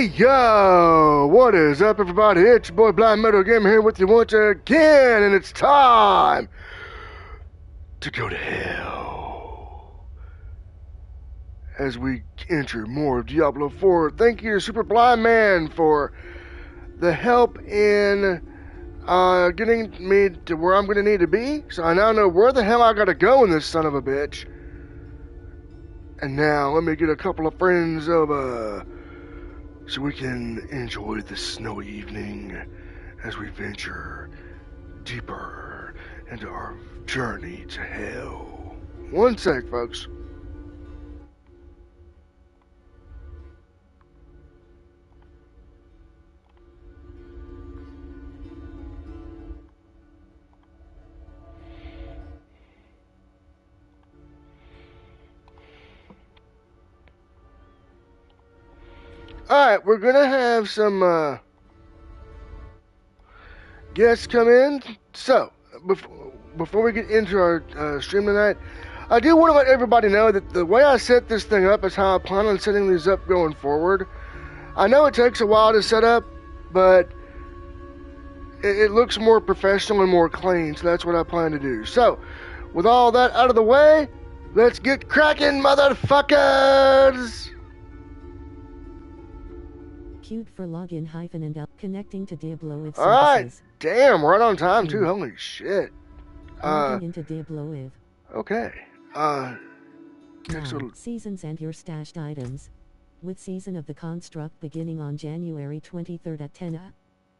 Hey yo, what is up everybody? It's your boy Blind Metal Gamer here with you once again, and it's time to go to hell as we enter more of Diablo 4. Thank you to Super Blind Man for the help in getting me to where I'm going to need to be. So I now know where the hell I got to go in this son of a bitch. And now let me get a couple of friends over so we can enjoy the snowy evening as we venture deeper into our journey to hell. One sec, folks. Alright, we're gonna have some guests come in. So, before we get into our stream tonight, I do want to let everybody know that the way I set this thing up is how I plan on setting these up going forward. I know it takes a while to set up, but it looks more professional and more clean, so that's what I plan to do. So, with all that out of the way, let's get cracking, motherfuckers! Queued for login hyphen and connecting to Diablo with services. Alright, damn, right on time too, holy shit. Logging into Diablo with. Okay, seasons and your stashed items. With Season of the Construct beginning on January 23rd at 10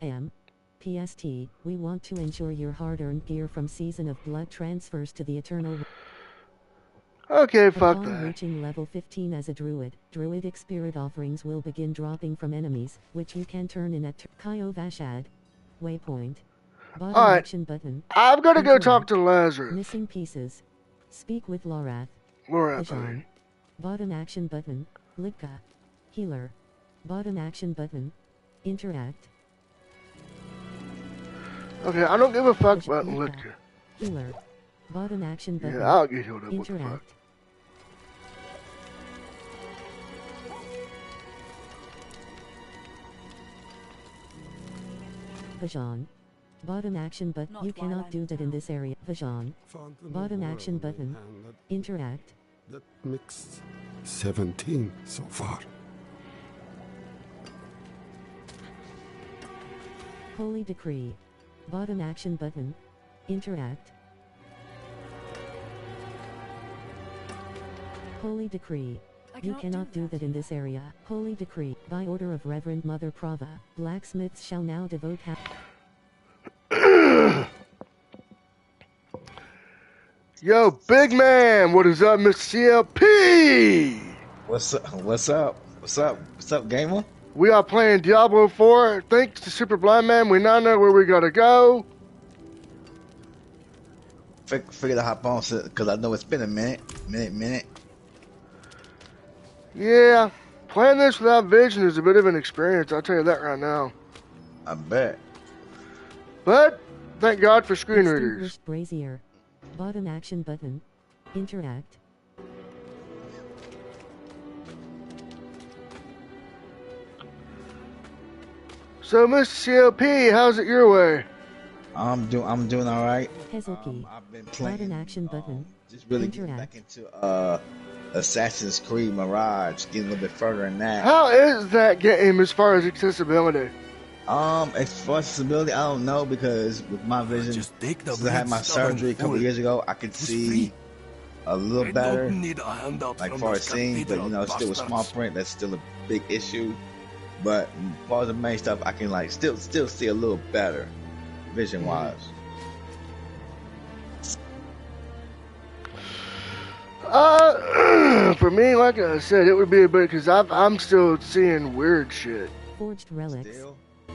a.m. PST, we want to ensure your hard-earned gear from Season of Blood transfers to the Eternal. Okay, fuck Upon that. reaching level 15 as a druid, druidic spirit offerings will begin dropping from enemies, which you can turn in at Kyo Vashad. Waypoint. Bottom action button. I've got to go talk to Lazarus. Missing pieces. Speak with Lorath. Lorath. Bottom action button. Litka. Healer. Bottom action button. Interact. Okay, I don't give a fuck about Litka. Healer. Bottom action button. Yeah, I'll get healed up. Interact. What the fuck? Vajan. Bottom action button. You cannot do that in this area. Vajan. Bottom action button. Interact. That makes 17 so far. Holy Decree. Bottom action button. Interact. Holy Decree. You cannot do that in this area. Holy Decree. By order of Reverend Mother Prava, blacksmiths shall now devote Yo, big man, what is up, Mr. CLP? What's up? What's up? What's up? What's up, gamer? We are playing Diablo 4. Thanks to Super Blind Man, we now know where we gotta go. Figured to hop on because I know it's been a minute. Yeah, playing this without vision is a bit of an experience, I'll tell you that right now. I bet. But, thank God for screen readers. Distinguished Brazier. Bottom action button. Interact. So, Mr. CLP, how's it your way? I'm doing all right. Hezelkey. I've been playing. Bottom action button. Just really getting back into Assassin's Creed Mirage, getting a little bit further in that. How is that game as far as accessibility? As far as accessibility, I don't know, because with my vision, since I had my surgery a couple years ago, I could see a little better, like far as seeing, but you know, still with small print, that's still a big issue. But as far as the main stuff, I can like still see a little better, vision wise. For me, like I said, it would be a bit, because I'm still seeing weird shit. Forged relics.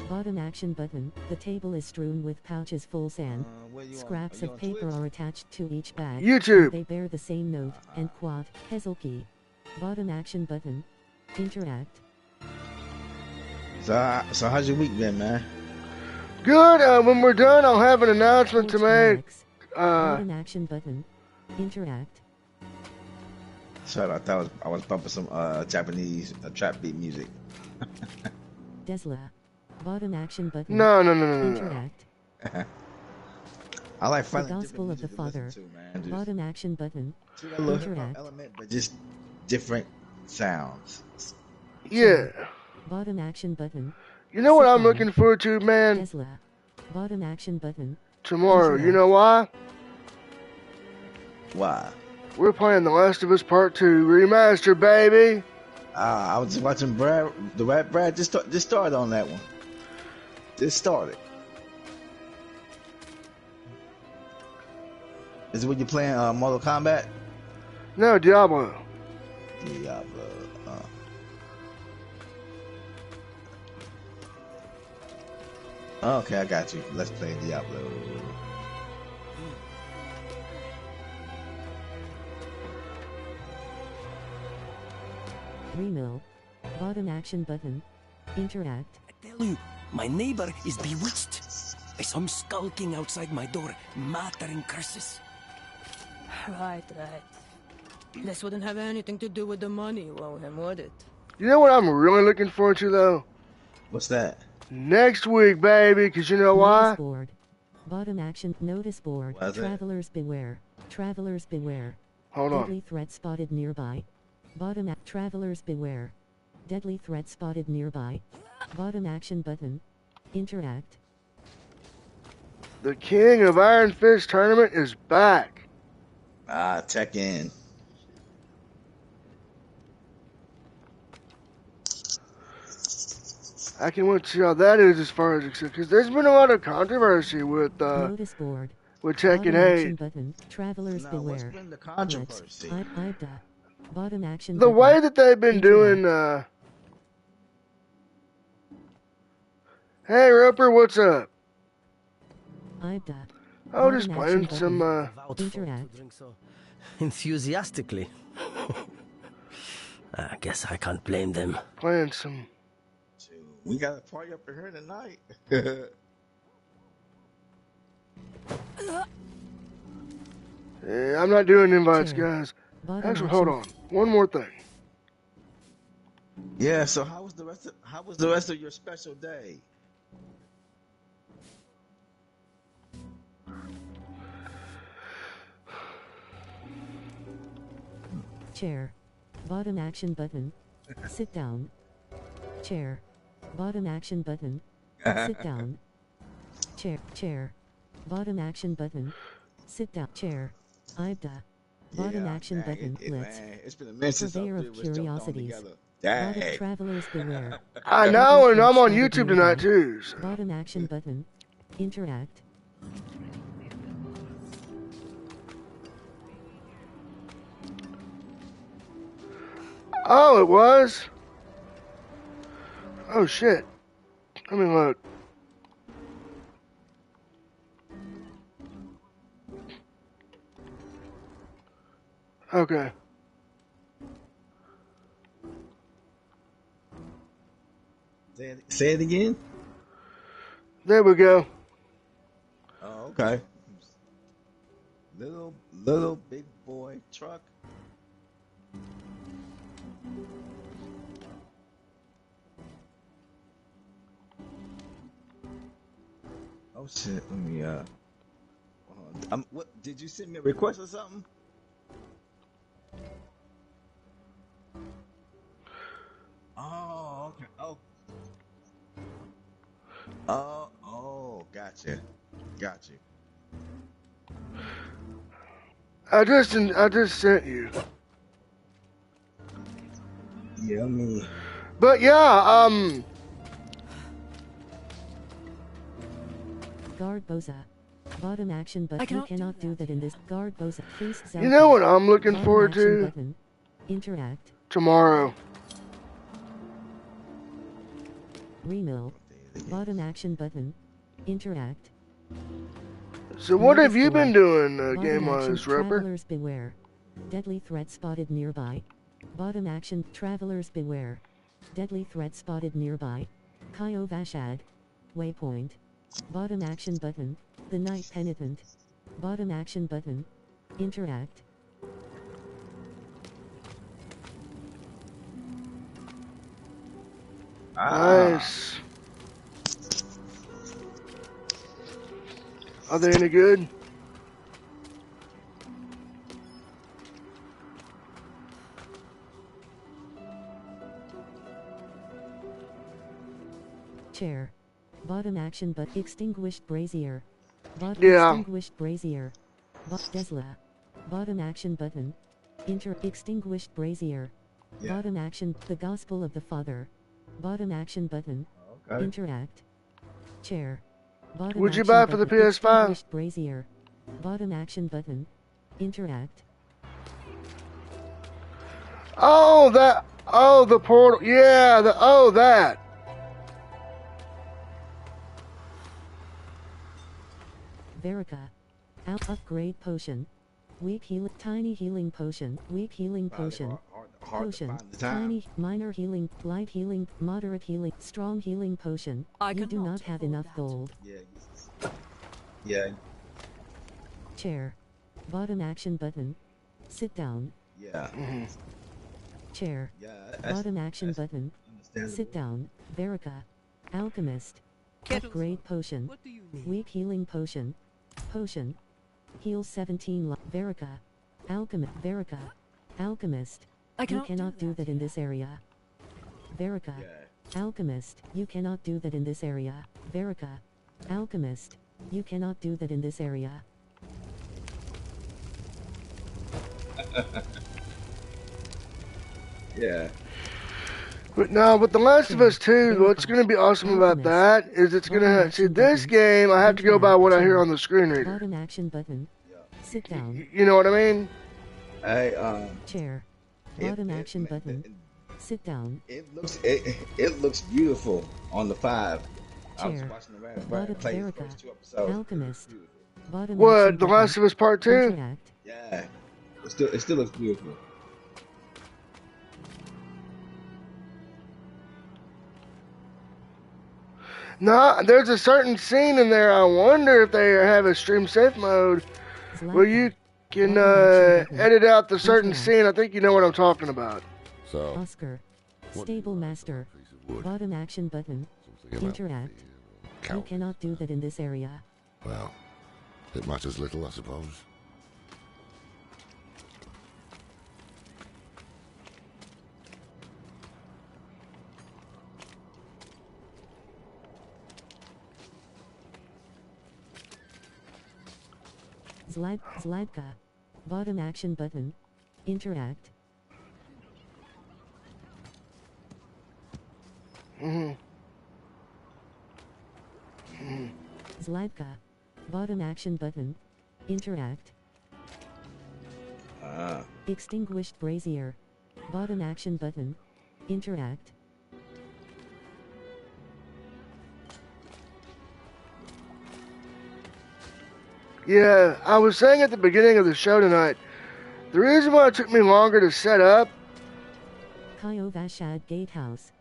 Bottom action button. The table is strewn with pouches full sand. Scraps of paper are attached to each bag. YouTube. They bear the same note and quad. Hezelkey. Bottom action button. Interact. So how's your week been, man? Good. When we're done, I'll have an announcement to make. Bottom action button. Interact. Sorry, I thought I was bumping some Japanese trap beat music. Desla. Bottom action button. No. Interact. I like The finding Gospel different of the music to Father. listen to, man. Just Bottom action button. see that little hip hop Interact. element, but just different sounds. Yeah. Bottom action button. You know what Sit I'm down. looking forward to, man? Desla. Bottom action button. Tomorrow. Interact. You know why? Why? We're playing The Last of Us Part 2 Remaster, baby. I was just watching Brad. Brad just started on that one. Just started. Is it when you're playing Mortal Kombat? No, Diablo. Diablo. Okay, I got you. Let's play Diablo. Remill. Bottom action button. Interact. I tell you, my neighbor is bewitched. I saw him skulking outside my door, muttering curses. Right. This wouldn't have anything to do with the money, would it? You know what I'm really looking forward to, though? What's that? Next week, baby, because you know why? Notice board. Bottom action. Notice board. What's it? Travelers beware. Travelers beware. Hold on. Deadly threat spotted nearby. Bottom travelers beware. Deadly threat spotted nearby. Bottom action button. Interact. The King of Iron Fist tournament is back. Check in. I can wait to see how that is as far as because there's been a lot of controversy with Notice board. Tekken Bottom action 8. button. Travelers Now, what's beware. been the controversy? Bottom action The button. way that they've been doing. Hey, Roper, what's up? IBDA. Oh, just Bottom playing action some. button. Vowed folk to Interact. drink so enthusiastically. I guess I can't blame them. Playing some. We got a party up in here tonight. Yeah, I'm not doing invites, Chair. guys. Bottom Actually, hold on. action. One more thing. Yeah. So how was the rest of your special day? Chair. Bottom action button. Sit down. Chair. Bottom action button. Sit down. Chair. Bottom action button. Sit down. Chair. IBDA. Bottom Yeah, action dang, button. Let's. man, it's been a minute since Purveyor all of three of us jumped on curiosities. together. Bottom Dang. travelers beware. I know, and I'm on YouTube tonight, too. So. Bottom action button. Interact. Oh, it was? Oh, shit. Let me look. Okay. Say it again. There we go. Oh, okay. Little big boy truck. Oh shit! Let me what did you send me a request or something? Oh, okay. Oh, gotcha. I just sent you. Yeah, But yeah, Guard Boza. Bottom action but you cannot do that in this. Guard Boza. Priest Zelda. you know what I'm looking Bottom forward action to? button. Interact. Tomorrow. Remill. Bottom action button. Interact. So what Notice have you been board. doing, Bottom game-wise, action, Roper? Travelers beware. Deadly threat spotted nearby. Bottom action. Travelers beware. Deadly threat spotted nearby. Kaio Vashad. Waypoint. Bottom action button. The Night Penitent. Bottom action button. Interact. Nice. Are they any good? Chair. Bottom action but extinguished brazier. Yeah. Extinguished brazier. Desla. Bottom action button. Extinguished brazier. Yeah. Bottom action. The Gospel of the Father. Bottom action button. Okay. Interact. Chair. Bottom Would you action buy it for the button. PS5? Extinguished brazier. Bottom action button. Interact. Oh, that. Oh, the portal. Yeah. That. Verica. Upgrade potion. Weak healing. Tiny healing potion. Weak healing potion. Potion. Tiny. Minor healing. Light healing. Moderate healing. Strong healing potion. You do not have enough gold. Yeah. Chair. Bottom action button. Sit down. Yeah. Chair. Yeah. Bottom action button. Sit down. Verica. Alchemist. Upgrade potion. Weak healing potion. Potion. Heal 17 Verica. Verica. Alchemist. You cannot do that in this area. Verica. Alchemist. You cannot do that in this area. Verica. Alchemist. You cannot do that in this area. Yeah. But no, with The Last of Us 2, what's going to be awesome about that is it's going to see this game. I have to go by what I hear on the screen reader. Bottom action button. Sit down. You know what I mean? Hey, Chair. Bottom action button. Sit down. It looks beautiful on the 5. I was Chair. watching Bottom the play the Verica. first 2 episodes. Alchemist. Bottom What? action The button. Last of Us Part 2? Interact. Yeah. It still looks beautiful. No, there's a certain scene in there. I wonder if they have a stream safe mode where you can edit out the certain scene. I think you know what I'm talking about. So, Oscar. Stable master. Bottom action button. Interact. You cannot do that in this area. Well, it matters little, I suppose. Zladka. Bottom action button. Interact. Zladka. Bottom action button. Interact. Extinguished brazier. Bottom action button. Interact. Yeah, I was saying at the beginning of the show tonight, the reason why it took me longer to set up Kyovashad Gatehouse.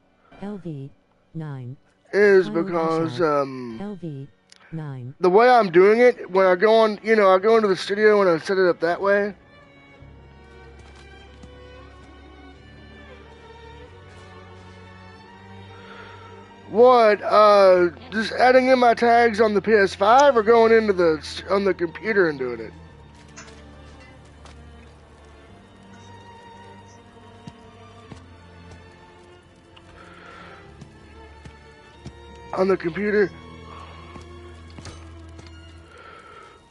LV 9. is because LV 9. the way I'm doing it, when I go on, I go into the studio and I set it up that way. What? Just adding in my tags on the PS5 or going into on the computer and doing it? On the computer?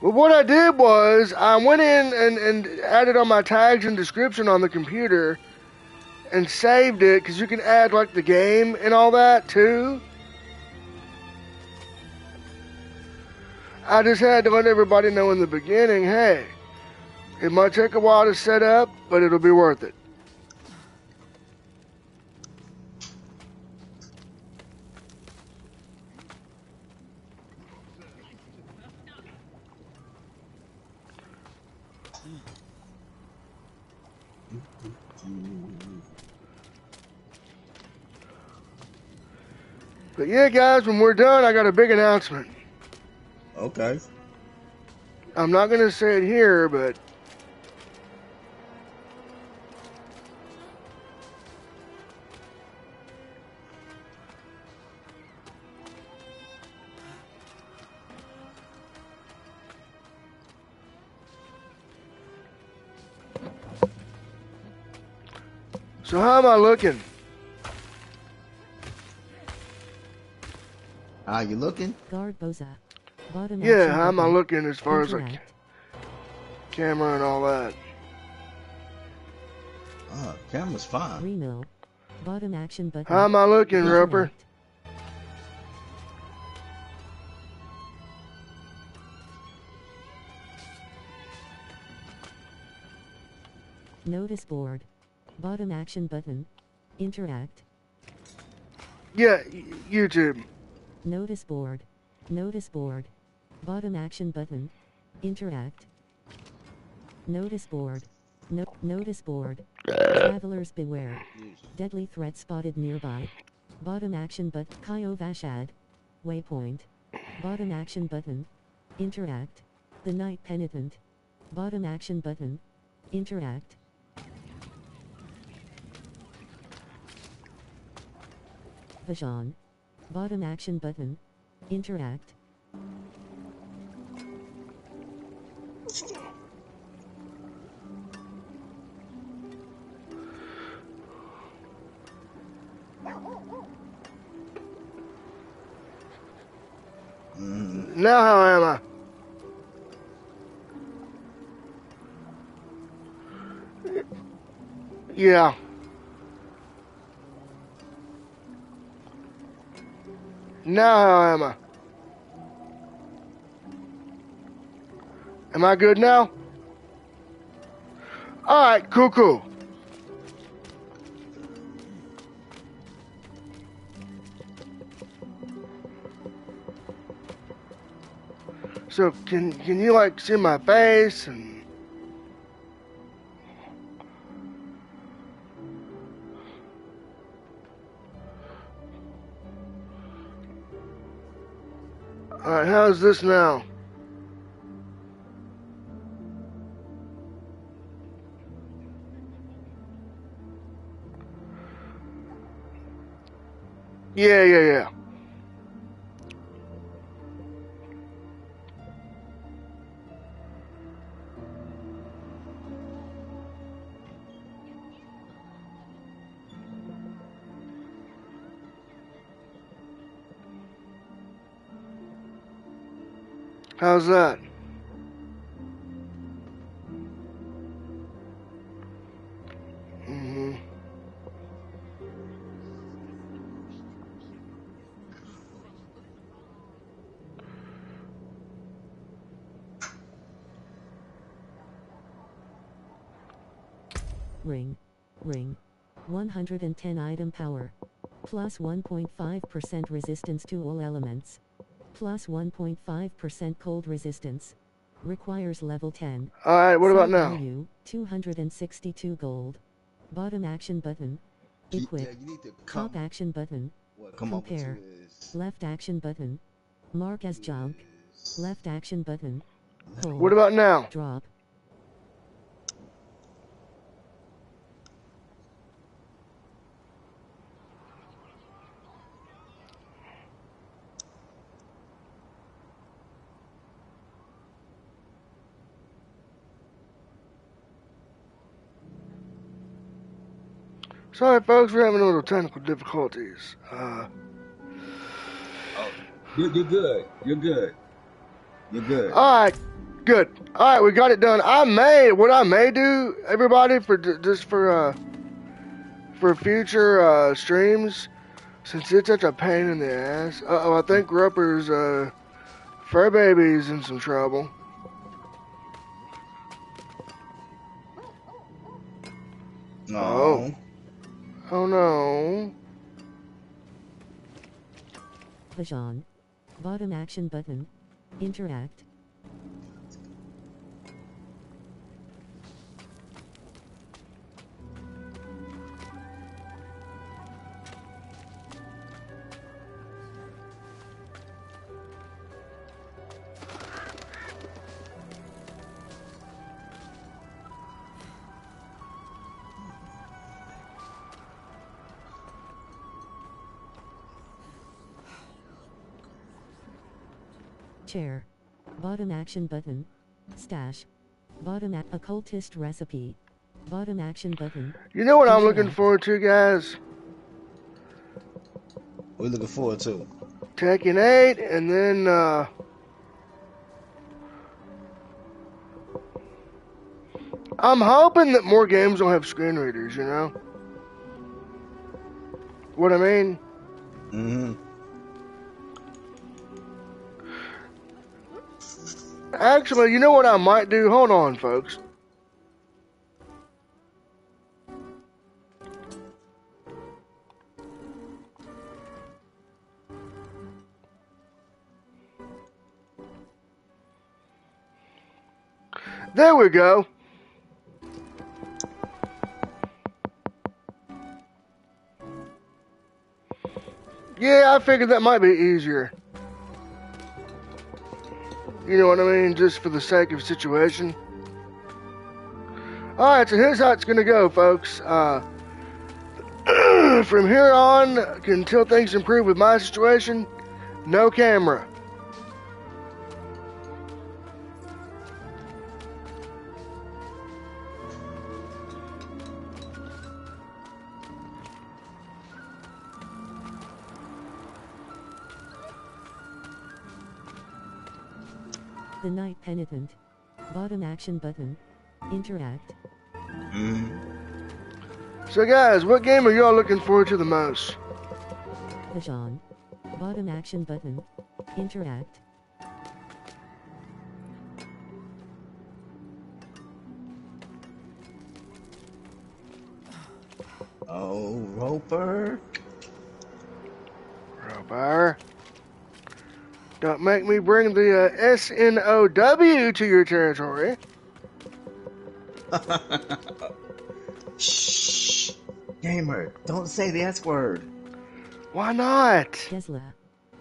Well, what I did was I went in and added on my tags and description on the computer and saved it, because you can add like the game and all that too. I just had to let everybody know in the beginning, hey, it might take a while to set up, but it'll be worth it. But yeah, guys, when we're done, I got a big announcement. Okay. I'm not going to say it here, but So how am I looking? How you looking? Guard Boza. Bottom Yeah, action how am I button. looking as far as like Interact. camera and all that? Camera's fine. Remill. Bottom action button. How am I looking, Roper? Interact. Notice board. Bottom action button. Interact. Yeah, YouTube. Notice board. Notice board. Bottom action button. Interact. Notice board. Notice board. Travelers beware. Deadly threat spotted nearby. Bottom action but Kaio Vashad. Waypoint. Bottom action button. Interact. The Night Penitent. Bottom action button. Interact. Vajon. Bottom action button. Interact. Now how am I? Yeah. Now how am I? Am I good now? Alright, cool. So can you like see my face and alright, how's this now? Yeah. How's that? Mm-hmm. Ring. 110 item power. Plus 1.5% resistance to all elements. Plus 1.5% cold resistance. Requires level 10. Alright, what about now? Value, 262 gold. Bottom action button. Equip. Yeah, you need to Top action button. Compare. Left action button. Mark as junk. Left action button. Hold. What about now? Drop. Sorry folks, we're having a little technical difficulties. You're good. Alright, good. Alright, we got it done. What I may do, everybody, for future streams, since it's such a pain in the ass. I think Roper's fur baby's in some trouble. No. Oh no. Vajon. Bottom action button. Interact. Chair. Bottom action button. Stash. Bottom occultist recipe. Bottom action button. You know what I'm looking forward to, guys? We're looking forward to Tekken 8, and then I'm hoping that more games will have screen readers, you know? What I mean? Mm-hmm. Actually, you know what I might do? Hold on, folks. There we go. Yeah, I figured that might be easier. You know what I mean? Just for the sake of situation. Alright, so here's how it's gonna go, folks. From here on, until things improve with my situation, no camera. The Night Penitent. Bottom action button. Interact. So guys, what game are y'all looking forward to the most? Pajan. Bottom action button. Interact. Oh, Roper. Roper. Don't make me bring the SNOW to your territory. Shh. Gamer, don't say the S word. Why not? Tesla.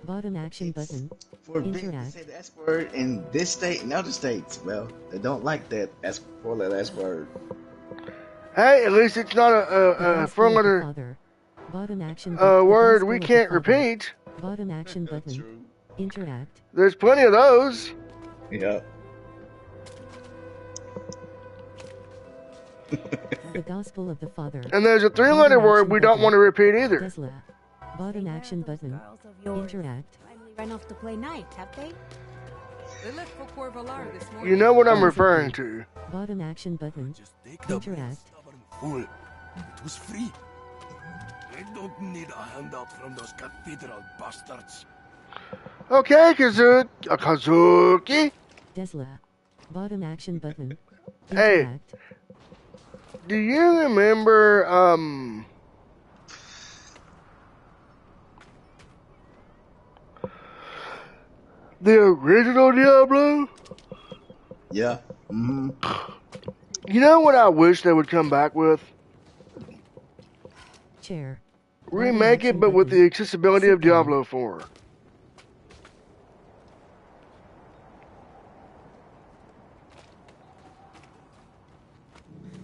Bottom action button. Forbidden to Interact. say the S word in this state and other states. Well, they don't like that four-letter S word. Hey, at least it's not a four-letter Bottom action button. word we can't repeat. Bottom action button. Interact. There's plenty of those. Yeah. The Gospel of the Father. And there's a three-letter word we don't want to repeat either. Tesla. Bottom action button. Interact. Finally ran off to play night, have they? They left for Corvalar this morning. You know what I'm referring to. Bottom action button. Interact. It was free. I don't need a handout from those cathedral bastards. Okay, Kazuki. Tesla. Bottom action button. Hey. Interact. Do you remember, the original Diablo? Yeah. Mm-hmm. You know what I wish they would come back with? Chair. Remake it, but with the accessibility of Diablo 4.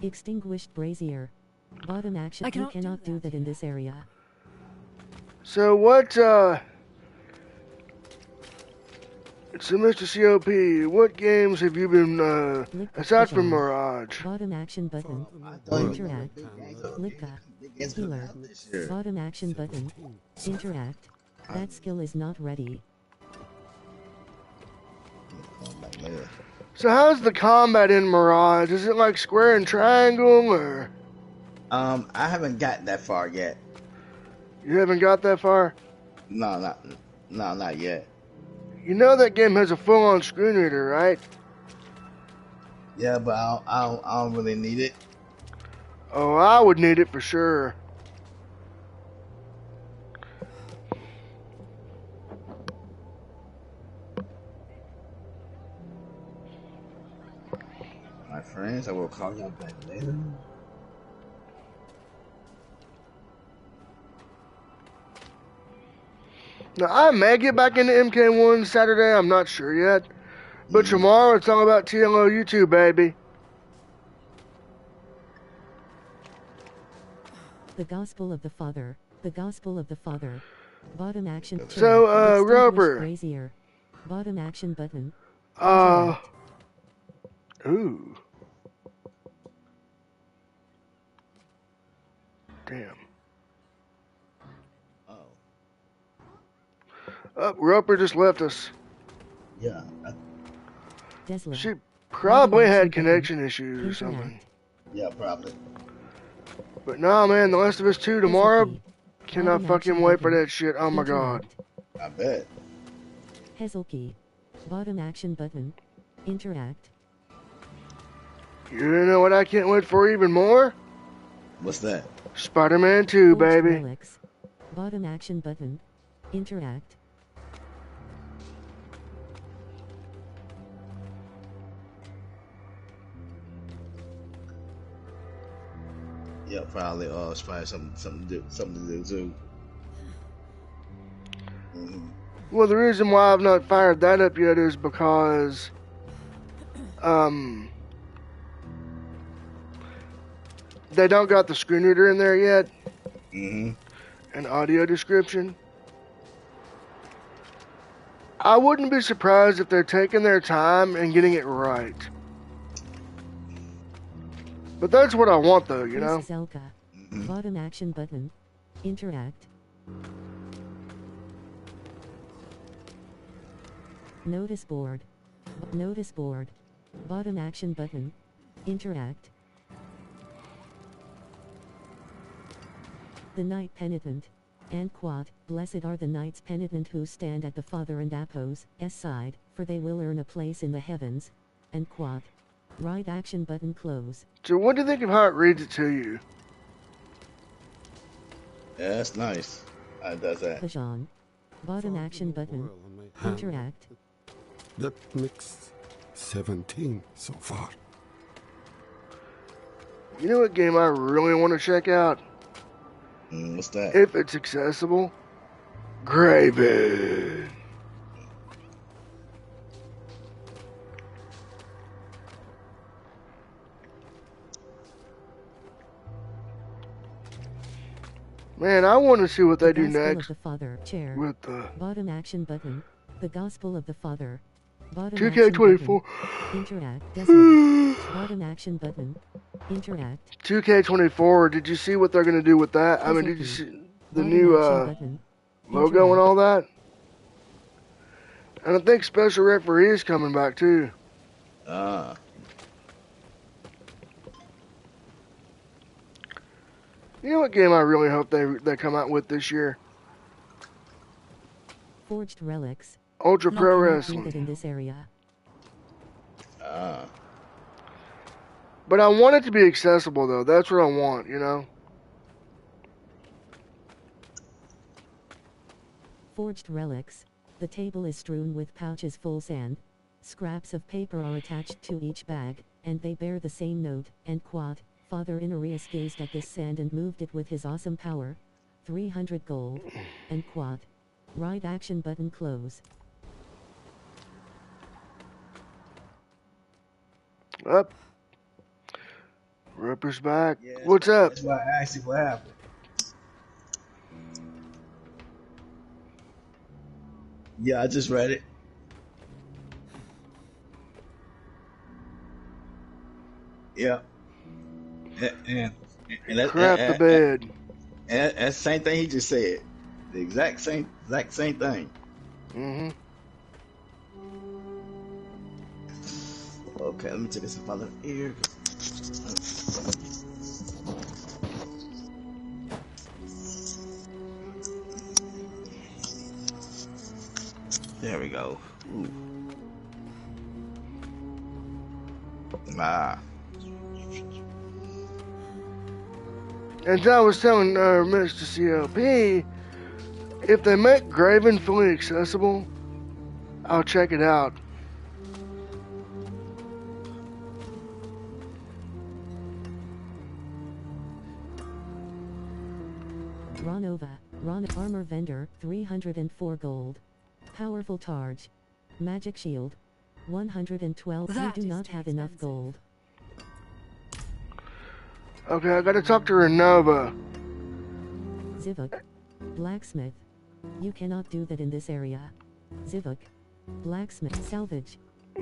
Extinguished brazier. Bottom action. You cannot do that in this area. So what, so Mr. COP, what games have you been, aside from Mirage? Bottom action button. Interact. Lipka. Healer. Bottom action button. Interact. That skill is not ready. So how's the combat in Mirage? Is it like square and triangle, or? I haven't got that far yet. You haven't got that far? No, not yet. You know that game has a full-on screen reader, right? Yeah, but I don't really need it. Oh, I would need it for sure. My friends, I will call y'all back later. Now, I may get back into MK1 Saturday, I'm not sure yet. But tomorrow, it's all about TLO YouTube, baby. The Gospel of the Father. The Gospel of the Father. Bottom action. So, Roper. Brazier. Bottom action button. Ooh. Damn. Oh. Roper just left us. Yeah. Desla. She probably Bottom had action connection button. issues or something. Interact. Yeah, probably. But nah, man, The Last of Us 2 tomorrow. Heselkey. Cannot Bottom fucking action wait for button. that shit. Oh my god. Interact. I bet. Heselkey. Bottom action button. Interact. You know what I can't wait for even more? What's that? Spider-Man 2, Forged baby. relics. Bottom action button. Interact. Yeah, probably. It's probably something to do too. Mm-hmm. Well, the reason why I've not fired that up yet is because, they don't got the screen reader in there yet. Mm-hmm. An audio description. I wouldn't be surprised if they're taking their time and getting it right. But that's what I want, though, you know? Zelka. Bottom action button. Interact. Notice board. Notice board. Bottom action button. Interact. The Knight Penitent. And quote, blessed are the Knights Penitent who stand at the Father and Apos' side, for they will earn a place in the heavens. And quote. Right action button close. So what do you think of how it reads it to you? Yeah, that's nice. It does that. Pajan. Bottom action button. Interact. That makes 17 so far. You know what game I really want to check out? What's that? If it's accessible? Graven. Man, I want to see what they do next The Father, chair. with the bottom action button. The Gospel of the Father. Bottom 2K24. Interact. Desmond. Bottom action button. Interact. 2K24. Did you see what they're gonna do with that? I mean, did you see the new logo and all that? And I think Special Referee is coming back too. You know what game I really hope they come out with this year? Forged relics. Ultra Pro Wrestling. In this area. But I want it to be accessible though. That's what I want, you know. Forged relics. The table is strewn with pouches full sand. Scraps of paper are attached to each bag, and they bear the same note, and quote, Father Inarius gazed at this sand and moved it with his awesome power. 300 gold, and quote. Right action button close. Up. Roper's back. Yeah, What's up? That's why I asked you what happened. Yeah, I just read it. Yeah. And that, Crap the bed. And that's the same thing he just said. The exact same thing. Mm-hmm. Okay, let me take this out of here. There we go. Ooh. As I was telling Mr. CLP, if they make Graven fully accessible, I'll check it out. Ronova. Armor vendor, 304 gold. Powerful Targe. Magic Shield. 112. We do not have enough gold. Okay, I gotta talk to Renova. Zivuk. Blacksmith. You cannot do that in this area. Zivuk. Blacksmith. Salvage.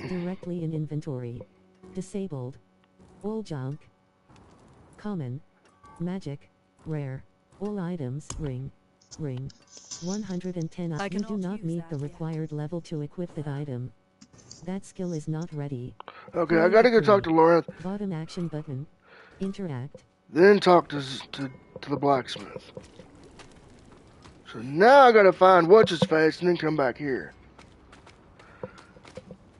Directly in inventory. Disabled. All junk. Common. Magic. Rare. All items. Ring. 110. You do not meet the required level to equip that item. That skill is not ready. Okay, I gotta go talk to Laura. Bottom action button. Interact. Then talk to the blacksmith. So now I gotta find what's his face and then come back here.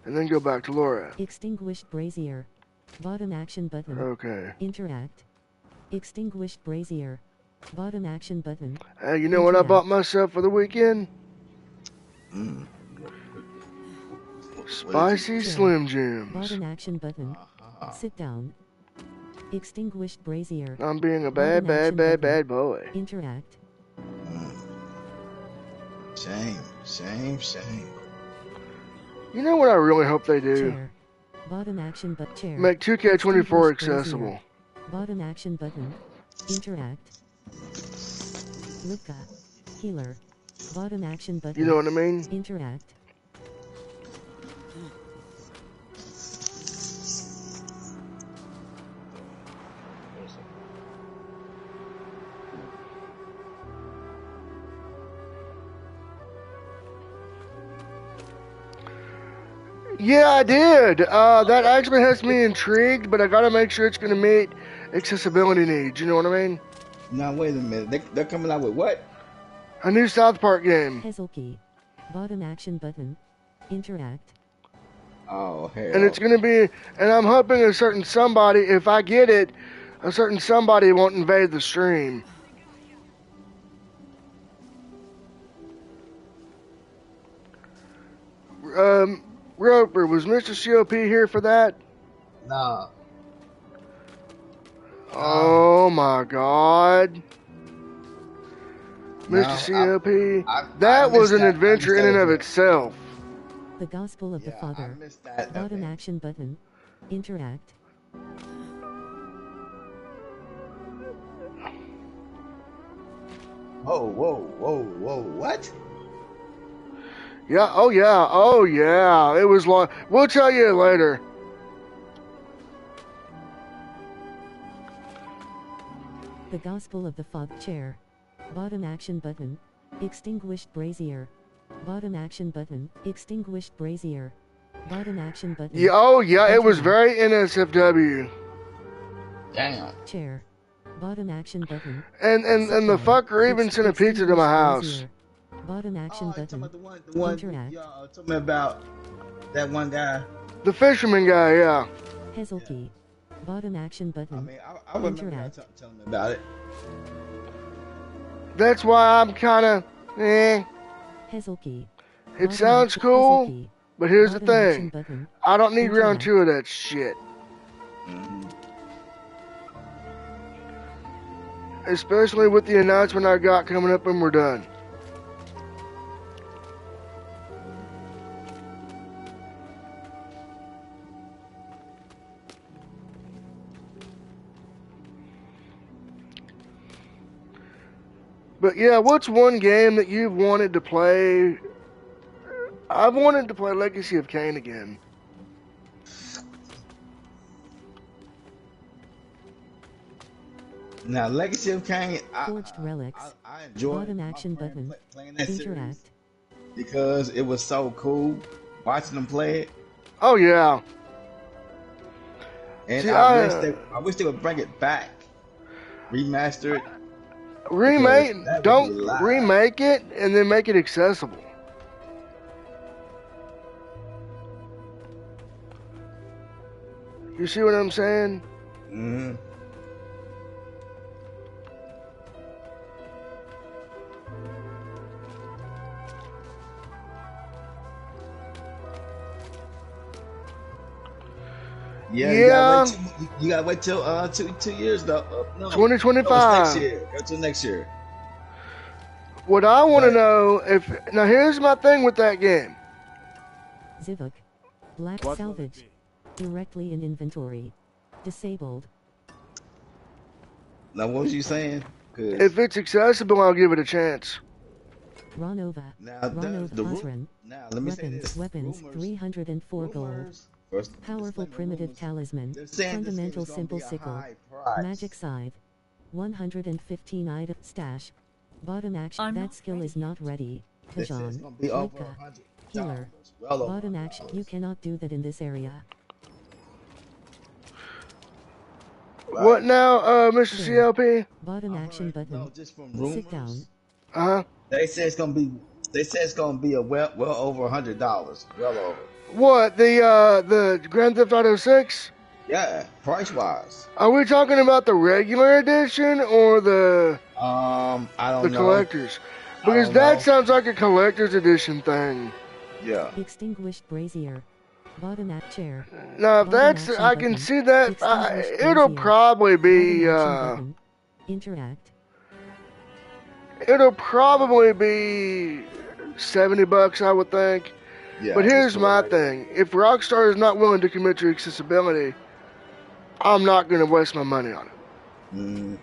And then go back to Laura. Extinguished brazier. Bottom action button. Okay. Interact. Extinguished brazier. Bottom action button. Hey, you know what I bought myself for the weekend? Spicy Slim Jims. Bottom action button. Sit down. Extinguished brazier. I'm being a bad boy. Interact. Shame. You know what I really hope they do? Chair. Bottom action but chair. Make 2K24 accessible. Bottom action button. Interact. Luca. Healer. Bottom action button. You know what I mean? Interact. Yeah, I did. That actually has me intrigued, but I gotta make sure it's gonna meet accessibility needs. You know what I mean? Now wait a minute. They're coming out with what? A new South Park game. Hazel key. Bottom action button. Interact. Oh, hell. And it's gonna be, and I'm hoping a certain somebody, if I get it, a certain somebody won't invade the stream. Roper, was Mr. COP here for that? Nah. Oh my God. Mr. COP, that was an adventure in and of itself. The Gospel of the Father. I missed that. Bottom action button. Interact. Whoa, what? Yeah, oh yeah. It was long. We'll tell you later. The Gospel of the Father. Chair. Bottom action button. Extinguished brazier. Bottom action button. Extinguished brazier. Bottom action button. Yeah, oh yeah, it was very NSFW. Damn. Chair. Bottom action button. And the fucker even sent a pizza to my house. Bottom action button. The one Interact. y'all told me about that one guy. The fisherman guy, yeah. Hazel key. Bottom action button. I mean, I remember y'all telling me about it. That's why I'm kind of, Hazel key. It sounds cool, but here's the thing. I don't need round 2 of that shit. Especially with the announcement I got coming up when we're done. But yeah, what's one game that you've wanted to play? I've wanted to play Legacy of Kain again. Now, Legacy of Kain, Forged relics. I enjoyed Bottom action button. playing that series Interact. because it was so cool watching them play it. Oh yeah. And See, I wish they would bring it back, remaster it. Remake, don't remake it and then make it accessible. You see what I'm saying? Mm-hmm. Yeah. You gotta wait till 2 years though. No, 2025. Next year. Go till next year. What I want to know now here's my thing with that game. Zivuk. Black salvage. Directly in inventory. Disabled. Now what was you saying? If it's accessible, I'll give it a chance. Ronova. Now let me say this. Weapons 304 gold. Powerful primitive talisman. Fundamental simple sickle. Magic scythe. 115 item stash. Bottom action. I'm That not skill is not ready. This is Vajon. gonna be over Wicca. $100. Healer. Well over Bottom action. You $100. cannot do that in this area. Right. What now, Mr. Chair. CLP? Bottom action button. No, just from rumors. Sit down. Uh-huh. They say it's gonna be. They say it's gonna be a well over $100. Well over. What, the Grand Theft Auto 6? Yeah, price wise. Are we talking about the regular edition or the I don't know. collectors? Because that sounds like a collector's edition thing. Yeah. Extinguished brazier. Bottom at chair. Now, if Bottom that's, action I can button. see that. Extinguished It'll brazier. probably be, Bottom action button. Interact. it'll probably be $70, I would think. Yeah. But here's just my for thing. If Rockstar is not willing to commit to accessibility, I'm not going to waste my money on it. Mm.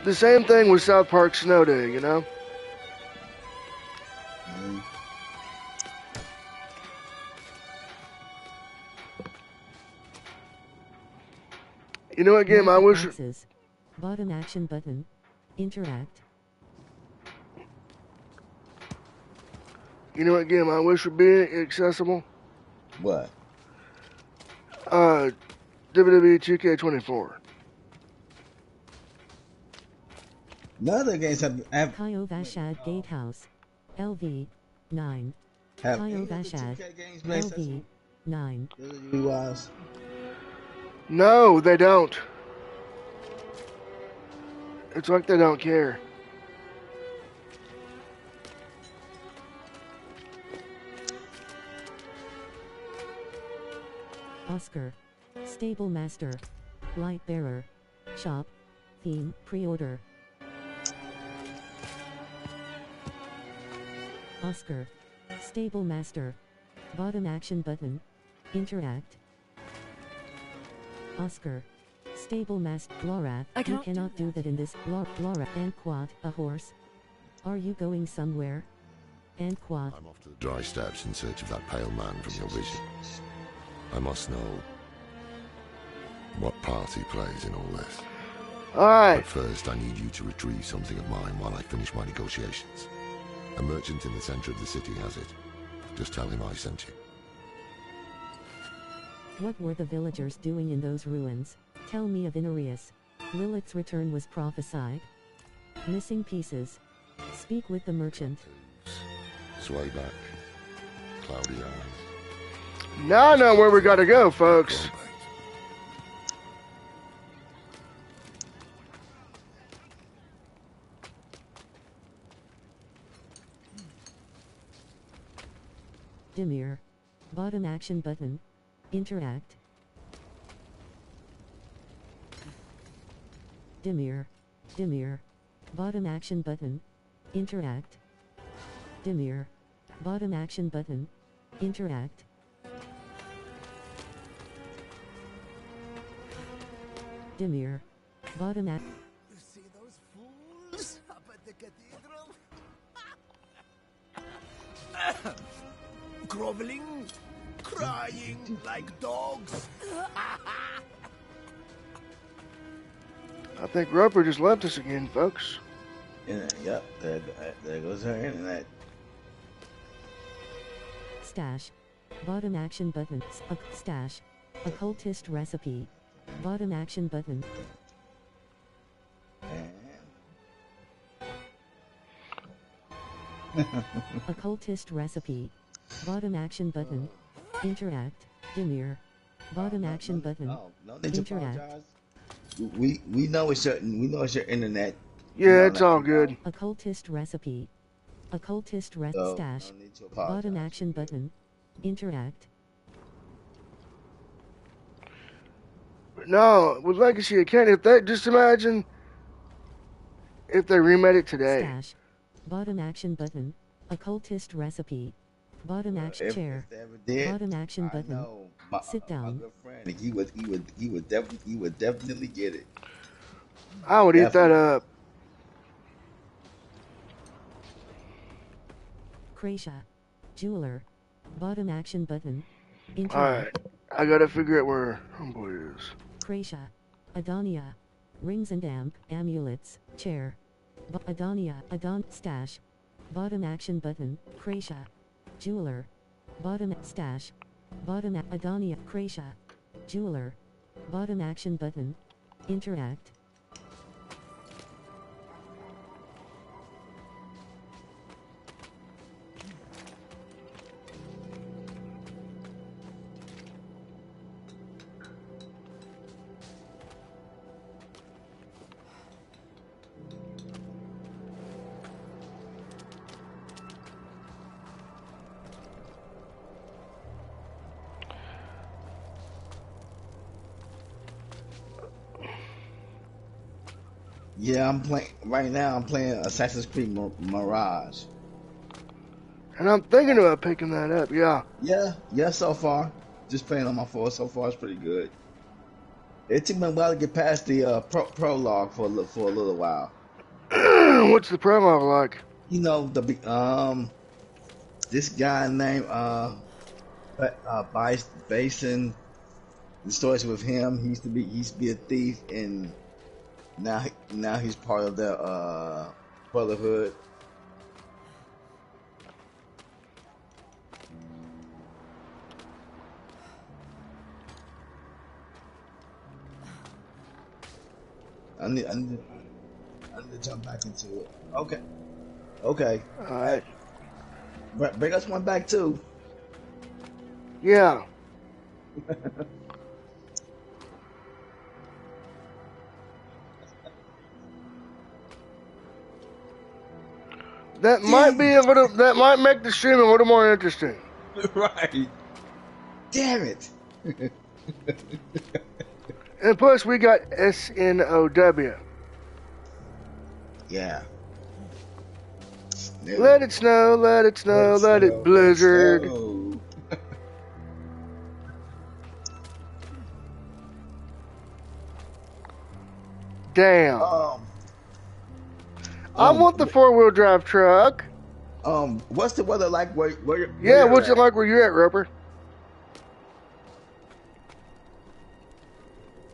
The same thing with South Park Snow Day, you know? Mm. You know what game I wish... Boxes. Bottom action button. Interact. You know what game I wish would be accessible? What? WWE 2K24. None of the games have Kyovashad Gatehouse. LV. 9. have Kyovashad. 2K games been accessible? LV. 9. UI-wise? No, they don't. It's like they don't care. Oscar. Stable Master. Light Bearer. Shop. Theme. Pre-order. Oscar. Stable Master. Bottom action button. Interact. Oscar. Stable Master. Laura. I You cannot cannot do that in this. Laura. And Quad. A horse. Are you going somewhere? And Quad. I'm off to the dry steppes in search of that pale man from your vision. I must know what part he plays in all this. Alright. But first, I need you to retrieve something of mine while I finish my negotiations. A merchant in the center of the city has it. Just tell him I sent you. What were the villagers doing in those ruins? Tell me of Inarius. Lilith's return was prophesied. Missing pieces. Speak with the merchant. Sway back. Cloudy eyes. Now I know where we gotta go, folks. Dimir. Bottom action button. Interact. Dimir. Dimir. Bottom action button. Interact. Dimir. Bottom action button. Interact. Dimir. Bottom act. You see those fools up at the cathedral? Groveling, crying like dogs. I think Roper just left us again, folks. Yep, there goes her internet. Stash. Bottom action button. Stash. Occultist recipe. Bottom action button. Occultist recipe. Bottom action button. Interact. Dimir. Bottom action button. No need to Interact. apologize. We know it's your internet. Yeah, it's all good. Occultist recipe. Occultist So, stash. no need to apologize. Bottom action button. Interact. No, with Legacy of Kain, if they just imagine if they remade it today. Stash. Bottom action button. Occultist recipe. Bottom action If chair. they ever did, Bottom action I button. know Sit down. My good friend, he would definitely get it. I would eat that up. Krasia. Jeweler. Bottom action button. Alright. Interact. I gotta figure out where Homeboy is. Krasia. Adonia. Rings and amulets. Chair. Adonia. Stash. Bottom action button. Krasia. Jeweler. Bottom stash. Bottom Adonia. Krasia. Jeweler. Bottom action button. Interact. Yeah, I'm playing right now. I'm playing Assassin's Creed Mirage. And I'm thinking about picking that up, yeah. Yeah. So far, just playing on my phone. So far, it's pretty good. It took me a while to get past the prologue for a little while. What's the promo like? You know this guy named Bison. The stories with him. He used to be a thief, and now he's part of the Brotherhood. I need to jump back into it. Okay. Alright. Bring us one back too. Yeah. That might make the stream a little more interesting. Right. Damn it. And plus we got SNOW. Yeah. Let it snow, let it snow, let it blizzard. Damn. I want the 4-wheel drive truck. What's the weather like where Yeah, what's it like where you're at, Roper?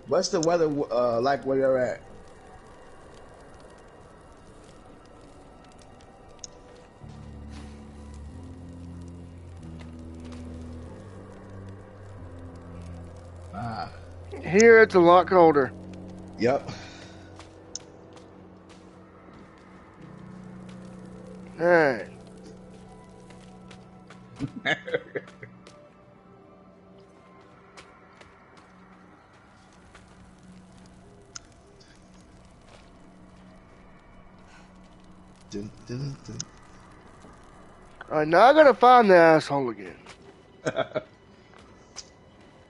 What's the weather like where you're at? Here it's a lot colder. Yep. Alright. Alright, now I gotta find the asshole again.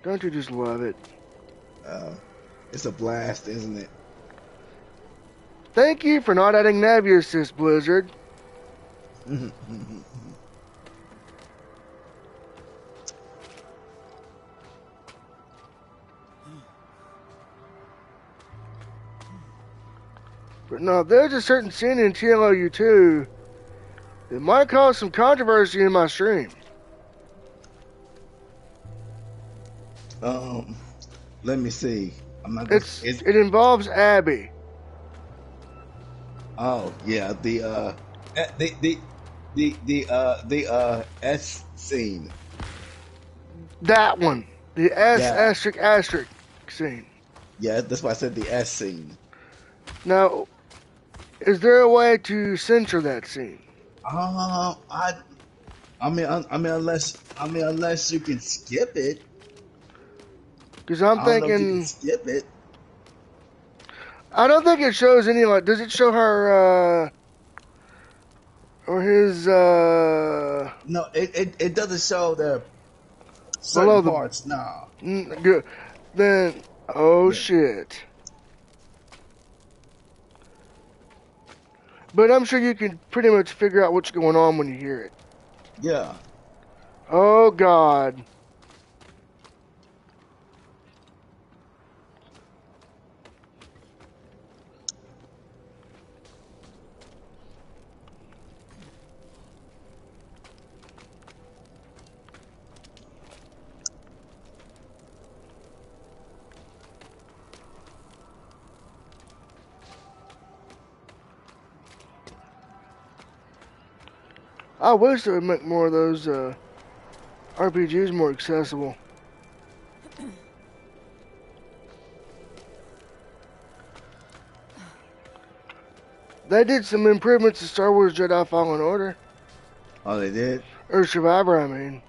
Don't you just love it? It's a blast, isn't it? Thank you for not adding Navi Assist, Blizzard. But no, there's a certain scene in TLOU 2 that might cause some controversy in my stream. Let me see. It involves Abby. Oh yeah, the S scene. That one, the asterisk scene. Yeah, that's why I said the S scene. Now, is there a way to censor that scene? I mean, unless you can skip it. Because I'm thinking, you can skip it. I don't think it shows any, like, does it show her, or his, No, it doesn't show the certain parts, no. Good. Then, shit. But I'm sure you can pretty much figure out what's going on when you hear it. Yeah. Oh, God. I wish they would make more of those RPGs more accessible. They did some improvements to Star Wars Jedi Fallen Order. Oh, they did? Or Survivor, I mean.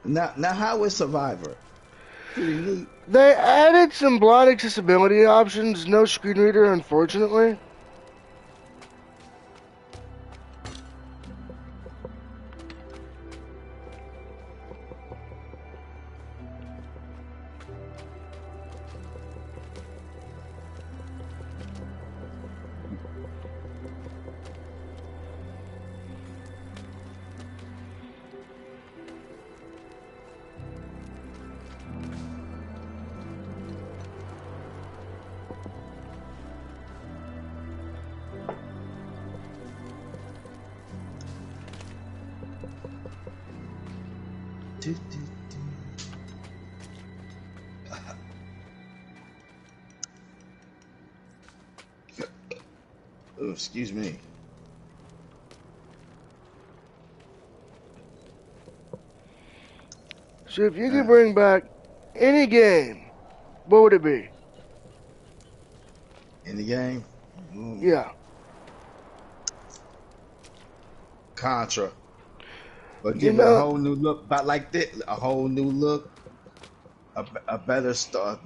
Now how is Survivor? Pretty neat. They added some blind accessibility options. No screen reader, unfortunately. Oh, excuse me. So if you could bring back any game, what would it be? In the game? Yeah. Contra. But give it a whole new look, about like that, a whole new look, a better story,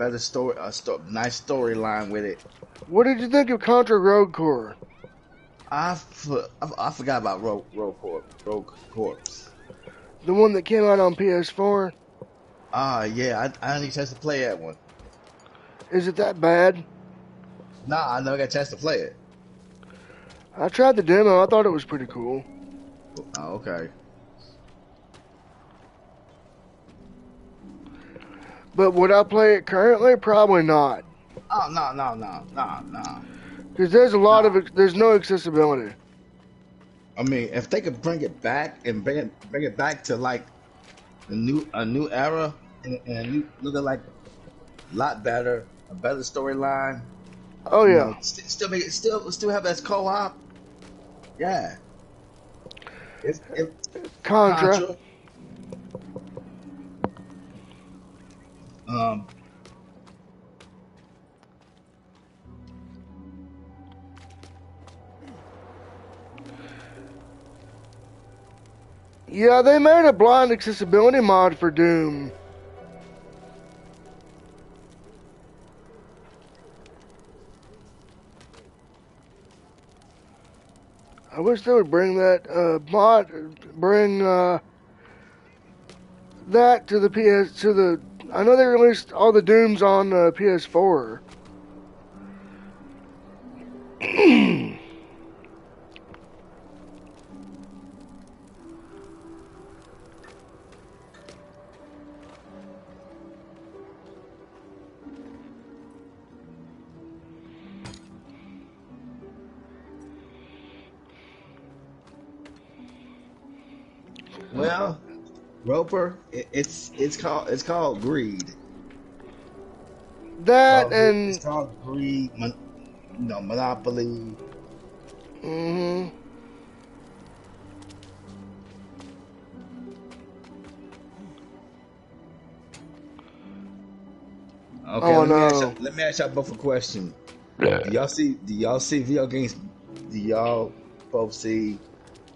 nice storyline with it. What did you think of Contra Rogue Corps? I forgot about Rogue Corps. The one that came out on PS4? Yeah, I didn't get a chance to play that one. Is it that bad? Nah, I never got a chance to play it. I tried the demo. I thought it was pretty cool. Oh, okay. But would I play it currently? Probably not. Oh, no. Because there's a lot of there's no accessibility. I mean, if they could bring it back and bring it back to like a new era and a new looking like a lot better, a better storyline. Oh yeah. Know, still have that co-op. Yeah. Contra. Yeah, they made a blind accessibility mod for Doom. I wish they would bring that that to the I know they released all the Dooms on PS4. Well, Roper, it's called greed. It's called greed, monopoly. Mm-hmm. Okay, let me ask y'all both a question. Do y'all see video games? Do y'all both see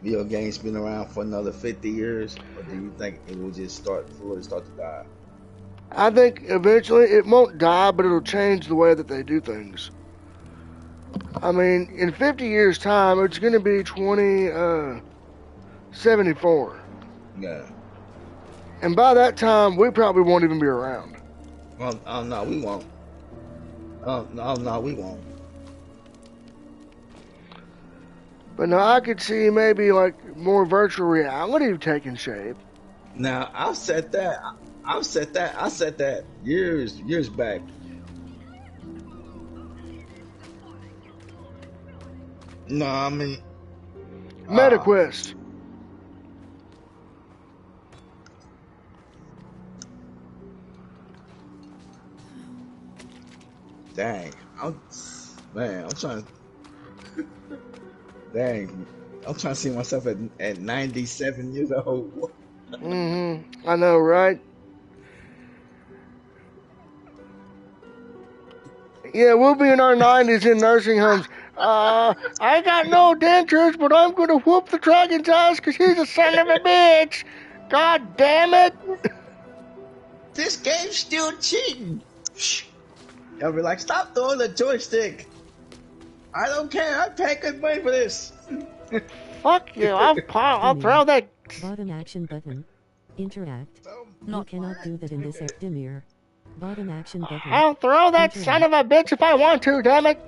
video games been around for another 50 years, or do you think it will just start to die? I think eventually it won't die, but it'll change the way that they do things. I mean, in 50 years' time, it's going to be 2074. Yeah. And by that time, we probably won't even be around. Oh no, we won't. No, we won't. But now I could see maybe like more virtual reality taking shape. Now I said that years back. No, I mean MetaQuest. Dang, I'm trying. Dang, I'm trying to see myself at 97 years old. I know, right? Yeah, we'll be in our 90s in nursing homes. I got no dentures, but I'm gonna whoop the dragon's ass because he's a son of a bitch. God damn it! This game's still cheating. I'll be like, stop throwing the joystick. I don't care. I pay good money for this. Fuck you! I'll throw that. Bottom action button. Interact. You cannot do that in this Dimir. Bottom action button. I'll throw that son of a bitch if I want to. Damn it!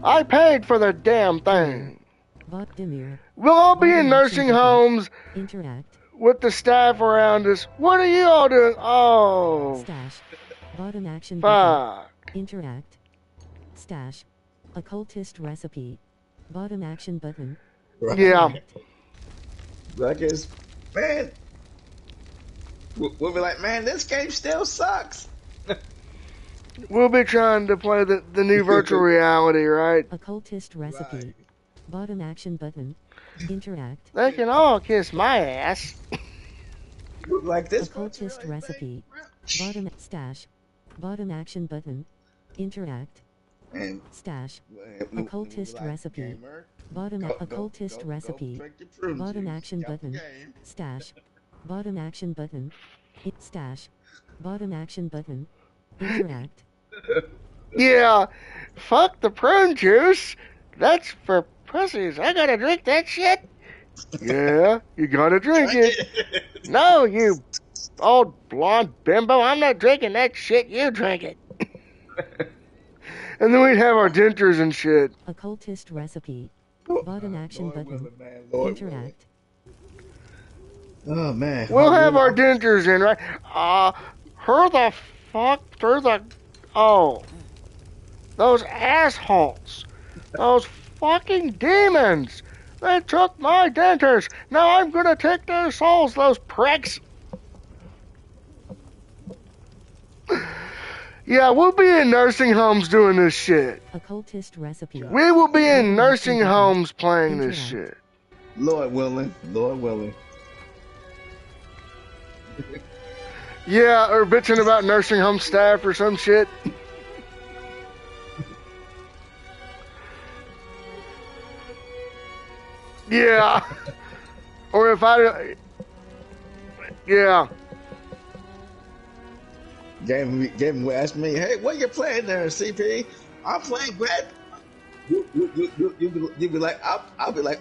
I paid for the damn thing. Dimir. We'll all be in nursing homes. Interact. With the staff around us. What are you all doing? Oh. Stash. Bottom action fuck. Button. Interact. Stash. Occultist recipe. Bottom action button. Right. Yeah. Like it's, man. We'll be like, man, this game still sucks. We'll be trying to play the new virtual reality, right? Occultist recipe. Right. Bottom action button. Interact. They can all kiss my ass. Like this. Occultist recipe. Bottom stash. Bottom action button. Interact. And stash. Occultist recipe. Bottom occultist recipe. Bottom action button. Stash. Bottom action button. Stash. Bottom action button. Interact. Yeah. Fuck the prune juice. That's for pussies. I gotta drink that shit. Yeah, you gotta drink it. No, you old blonde bimbo. I'm not drinking that shit. You drink it. And then we'd have our dentures and shit. Occultist recipe. Bottom action button. Interact. Oh, man. We'll have our dentures in, right? Her the fuck through the... Oh. Those assholes. Those fucking demons. They took my dentures. Now I'm gonna take their souls, those pricks. Yeah, we'll be in nursing homes doing this shit. Occultist recipe. We will be in nursing homes playing this shit. Lord willing. Lord willing. Yeah, or bitching about nursing home staff or some shit. Yeah. Or if I... Yeah. Game will ask me, hey, what you playing there, CP? I'm playing Grand. You be like, I'll be like,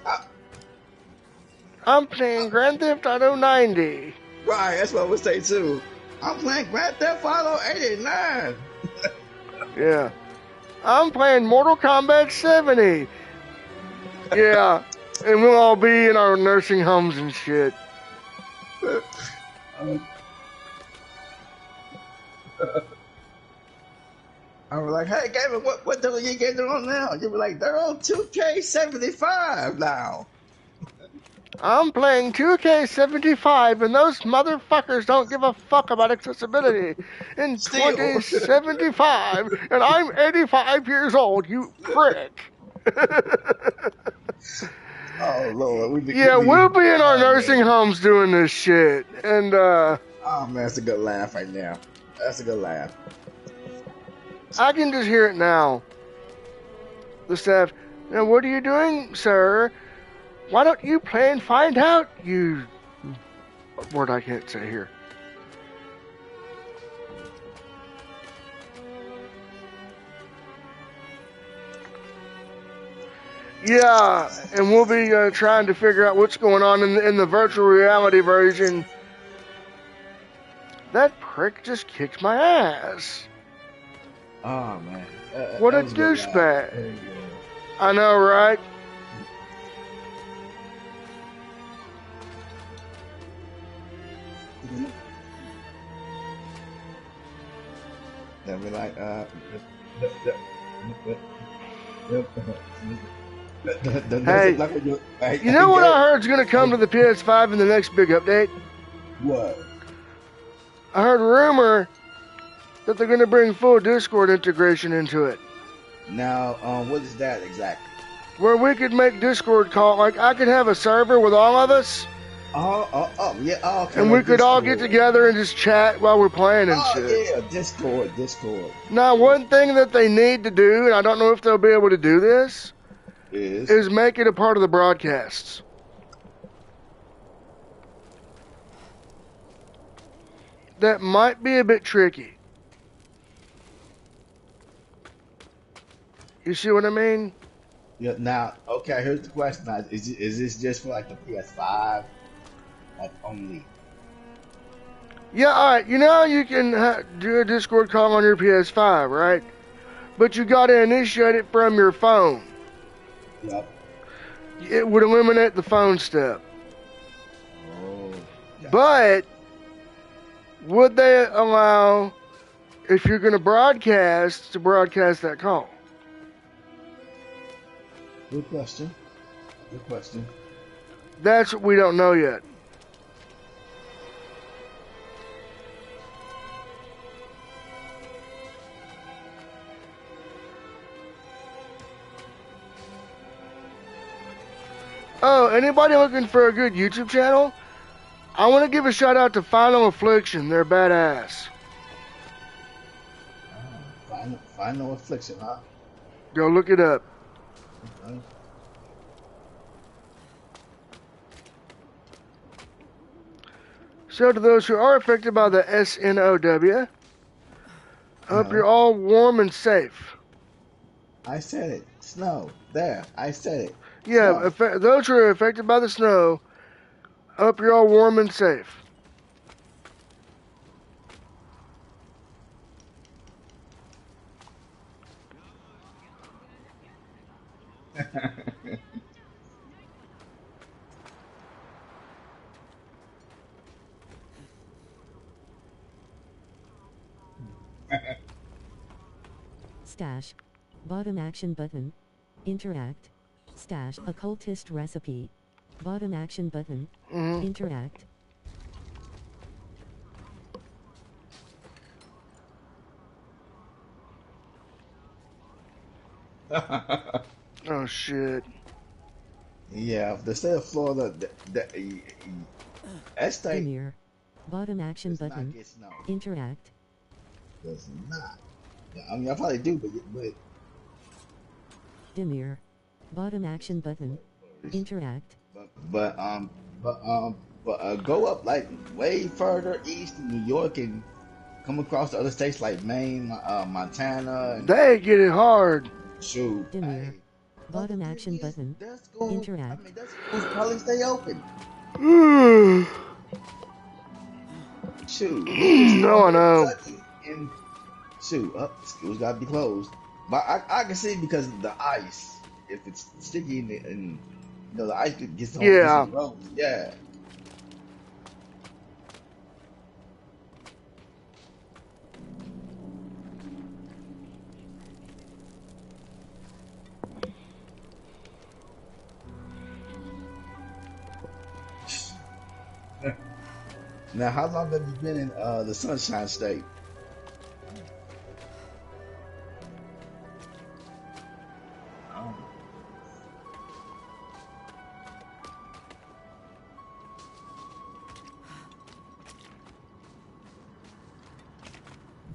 I'm playing Grand Theft Auto 90. Right, that's what I would say too. I'm playing Grand Theft Auto 89. Yeah. I'm playing Mortal Kombat 70. Yeah. And we'll all be in our nursing homes and shit. I was like, hey, Gavin, what the you getting on now? You were like, they're on 2K75 now. I'm playing 2K75, and those motherfuckers don't give a fuck about accessibility in 2075, and I'm 85 years old, you prick. Oh, Lord. We'll be in our nursing homes doing this shit. And, oh, man, that's a good laugh right now. That's a good laugh. I can just hear it now. The staff, now what are you doing, sir? Why don't you play and find out, you... word I can't say here. Yeah, and we'll be trying to figure out what's going on in the virtual reality version. That prick just kicked my ass. Oh, man. What a douchebag. I know, right? They'll be like, hey, you know what I heard is going to come to the PS5 in the next big update? What? I heard a rumor that they're going to bring full Discord integration into it. Now, what is that exactly? where we could make Discord call. Like I could have a server with all of us. Yeah. Oh, okay. And like we could all get Discord. together and just chat while we're playing and shit. Yeah, Discord. Now, one thing that they need to do, and I don't know if they'll be able to do this, is make it a part of the broadcasts. That might be a bit tricky. You see what I mean? Yeah. Now, okay. Here's the question: now, is this just for like the PS5, like only? Yeah, alright. You know you can do a Discord call on your PS5, right? But you gotta initiate it from your phone. Yep. It would eliminate the phone step. Oh. Gotcha. But would they allow, if you're gonna broadcast, to broadcast that call? Good question. That's what we don't know yet. Oh, anybody looking for a good YouTube channel? I want to give a shout out to Final Affliction. They're badass. Final Affliction, huh? Go look it up. Okay. So to those who are affected by the SNOW, I hope you're all warm and safe. I said it. Snow. There. I said it. Yeah, those who are affected by the snow, I hope you're all warm and safe. Stash. Bottom action button. Interact. Stash. Occultist recipe. Bottom action button. Interact. Oh shit. Yeah, the state of Florida, that state Premiere. Bottom action button. Interact. does not. I mean, I probably do, but Demure. Bottom action button. Interact. but go up like way further east in New York and come across the other states like Maine, Montana. And they get it hard. Shoot. Demure. Hey, Bottom action button. Interact. I mean, those schools probably stay open. Shoot. No, I know. And shoot, schools gotta be closed. But I can see because of the ice. If it's sticky and you know the ice gets on the road. Yeah. Now, how long have you been in the Sunshine State?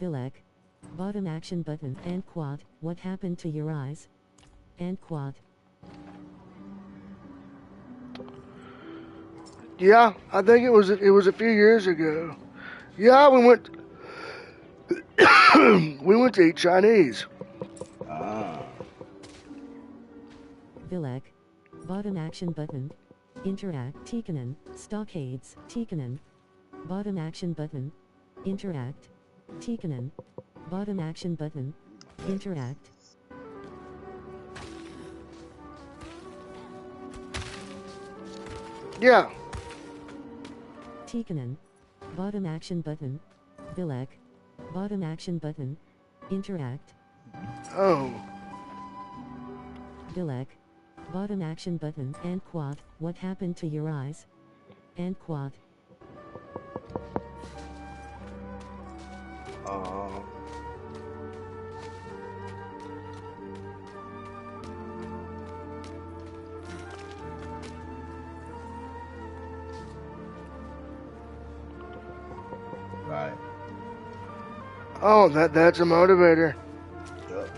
Vilek. Bottom action button. And quad. What happened to your eyes? And quad. Yeah, I think it was a few years ago. Yeah, we went to eat Chinese. Vilek. Bottom action button. Interact. Tikkanen. Stockades. Tikkanen. Bottom action button. Interact. Tikkanen. Bottom action button. Interact. Yeah. Tikkanen. Bottom action button. Vilek. Bottom action button. Interact. Oh. Vilek. Bottom action button. And quad. What happened to your eyes? And quad. Right. Oh, that's a motivator. Yep.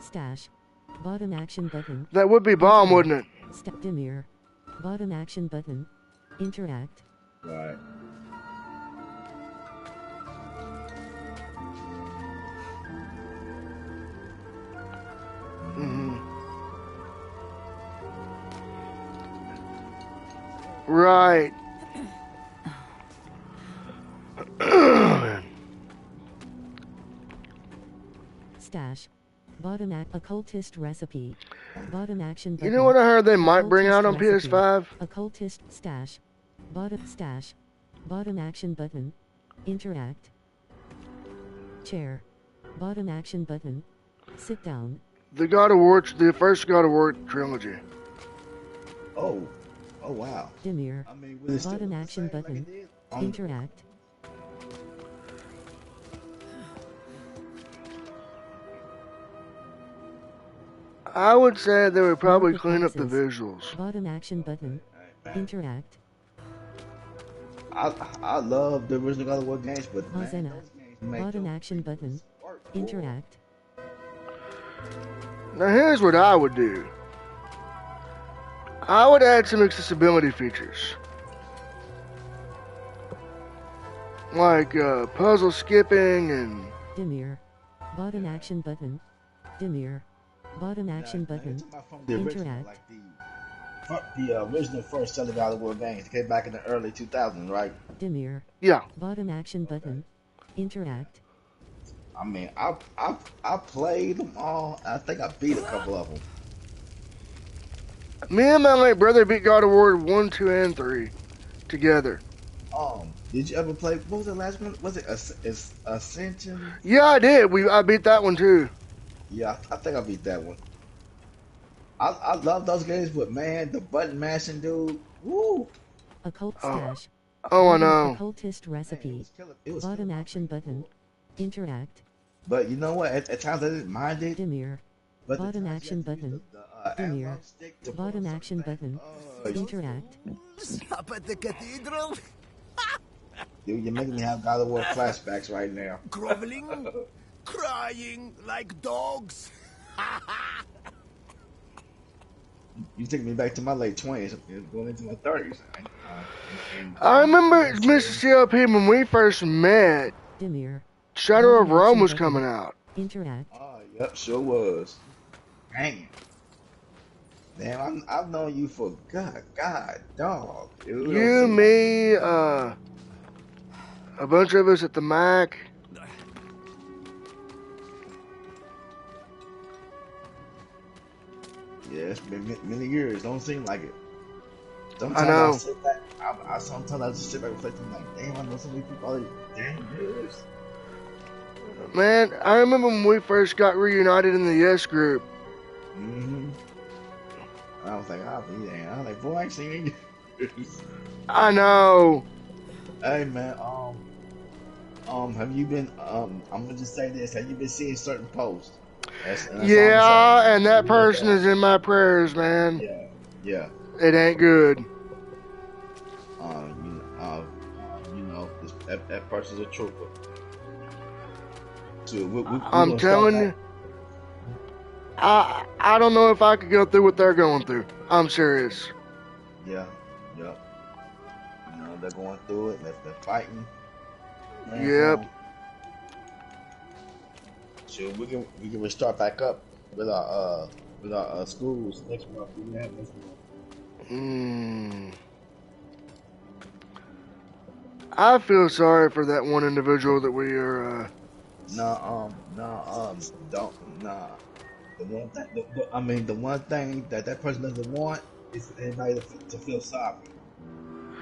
Stash. Bottom action button. That would be bomb, wouldn't it? Step Dimir. Bottom action button. Interact. Right. Mm-hmm. Right. Stash. Bottom occultist recipe. Bottom action button. You know what I heard they might bring out on Occultist recipe. PS5? Occultist stash. Bottom stash. Bottom action button. Interact. Chair. Bottom action button. Sit down. The first God of War trilogy. Oh. Oh wow. Dimir. I mean, Bottom action button. Interact. I would say they would probably Market clean up the access. visuals. Bottom action button. Interact. I love the original God of War games, but man, Ozena. those games make Bottom those action button. Interact. Now here's what I would do. I would add some accessibility features. Like puzzle skipping and... Dimir. Bottom action button. Dimir. Bottom action button. Interact. Like the original first Zelda God of War games came back in the early 2000s, right? Dimir. Yeah. Bottom action button. Interact. I mean, I played them all. I think I beat a couple of them. Me and my late brother beat God of War 1, 2, and 3 together. Did you ever play? What was the last one? Was it Ascension? Yeah, I did. I beat that one too. Yeah, I think I beat that one. I love those games, but man, the button mashing dude, woo! Occult stash. Oh, I know. Occultist recipe. Bottom action button. Interact. But you know what? At times I didn't mind it. Dimir. But Bottom action button. Dimir. Bottom action button. Interact. Stop at the cathedral. Dude, you're making me have God of War flashbacks right now. Groveling, crying like dogs. You take me back to my late 20s, going into my 30s. I remember Mr. CLP when we first met. Dimir. Shadow of Rome was coming out. Interact. Oh, yep, sure was. Dang. Damn, I've known you for God, dog. Dude, You, me, a bunch of us at the Mac. Yeah, it's been many years. Don't seem like it. Sometimes I know. Sometimes I just sit back and reflect and like, damn, I know so many people already damn years. Man, I remember when we first got reunited in the Yes group. Mm-hmm. I was like, I'll be there. I was like, boy, I ain't seen you. I know. Hey man, have you been I'm gonna just say this, have you been seeing certain posts? That's Yeah, and that person is in my prayers, man. Yeah. It ain't good. That person's a trooper. So I'm telling you, I don't know if I could go through what they're going through. I'm serious. Yeah. You know, they're going through it. They're fighting. Man, Yep. So we can restart back up with our schools next month. We have this month. I feel sorry for that one individual that we are. The one thing that person doesn't want is for anybody to feel sorry.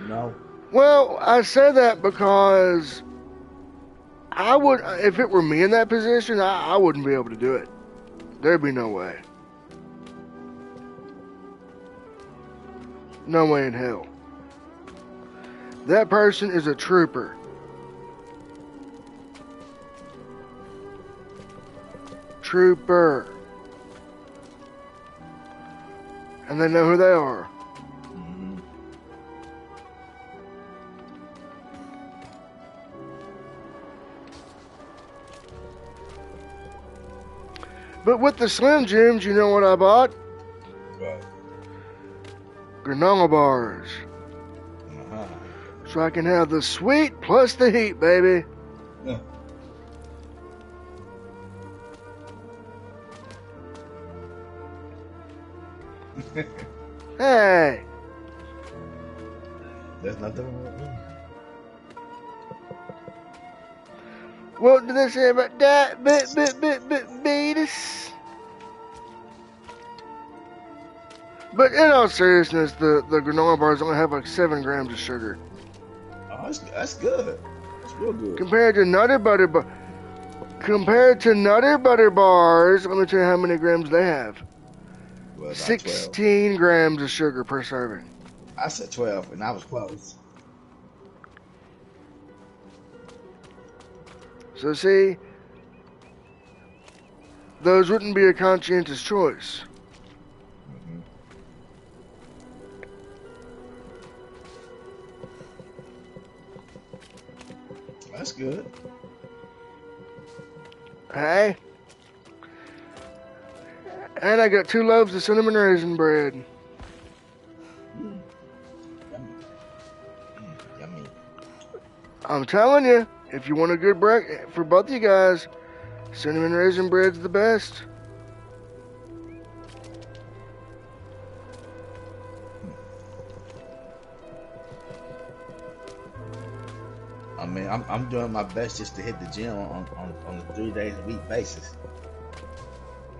You know. Well, I say that because I would, if it were me in that position, I wouldn't be able to do it. There'd be no way. No way in hell. That person is a trooper. Trooper. And they know who they are. But with the Slim Jims, you know what I bought? What? Granola bars. So I can have the sweet plus the heat, baby. Yeah. Hey. There's nothing wrong with me. What did they say about that? Beatus? But in all seriousness, the granola bars only have like 7 grams of sugar. Oh, that's good. That's real good. Compared to Nutter Butter bars, let me tell you how many grams they have. Well, 16 grams of sugar per serving. I said 12, and I was close. So see, those wouldn't be a conscientious choice. That's good. Hey. And I got 2 loaves of cinnamon raisin bread. Yummy. I'm telling you, if you want a good break for both of you guys, cinnamon raisin bread's the best. I mean, I'm doing my best just to hit the gym on a 3 days a week basis.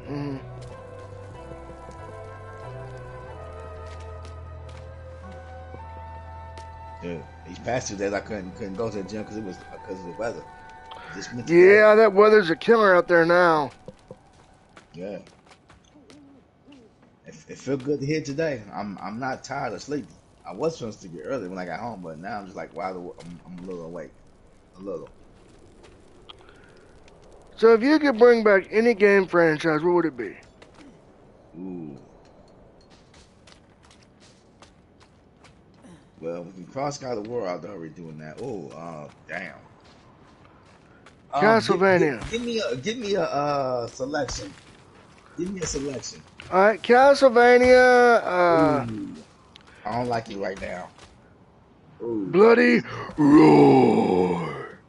Mm. Dude, these past 2 days I couldn't go to the gym because of the weather. Yeah, that weather's a killer out there now. Yeah. It feel good to hit today. I'm not tired or sleepy. I was supposed to get early when I got home, but now I'm just like, wow, I'm a little awake. A little. So if you could bring back any game franchise, what would it be? Ooh. Well, we cross the world out there already doing that. Oh, damn. Castlevania. Give me a selection. Give me a selection. All right, Castlevania. I don't like it right now. Ooh. Bloody Roar.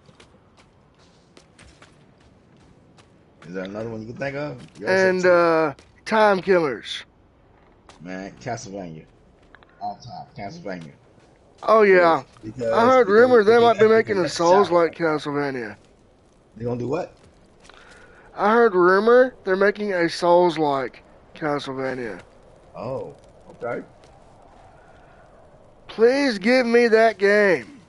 Is there another one you can think of? And Time Killers. Man, Castlevania. All time, Castlevania. Oh yeah. I heard rumors they might be making a Souls-like Castlevania. They gonna do what? I heard rumor they're making a Souls-like Castlevania. Oh, okay. Please give me that game.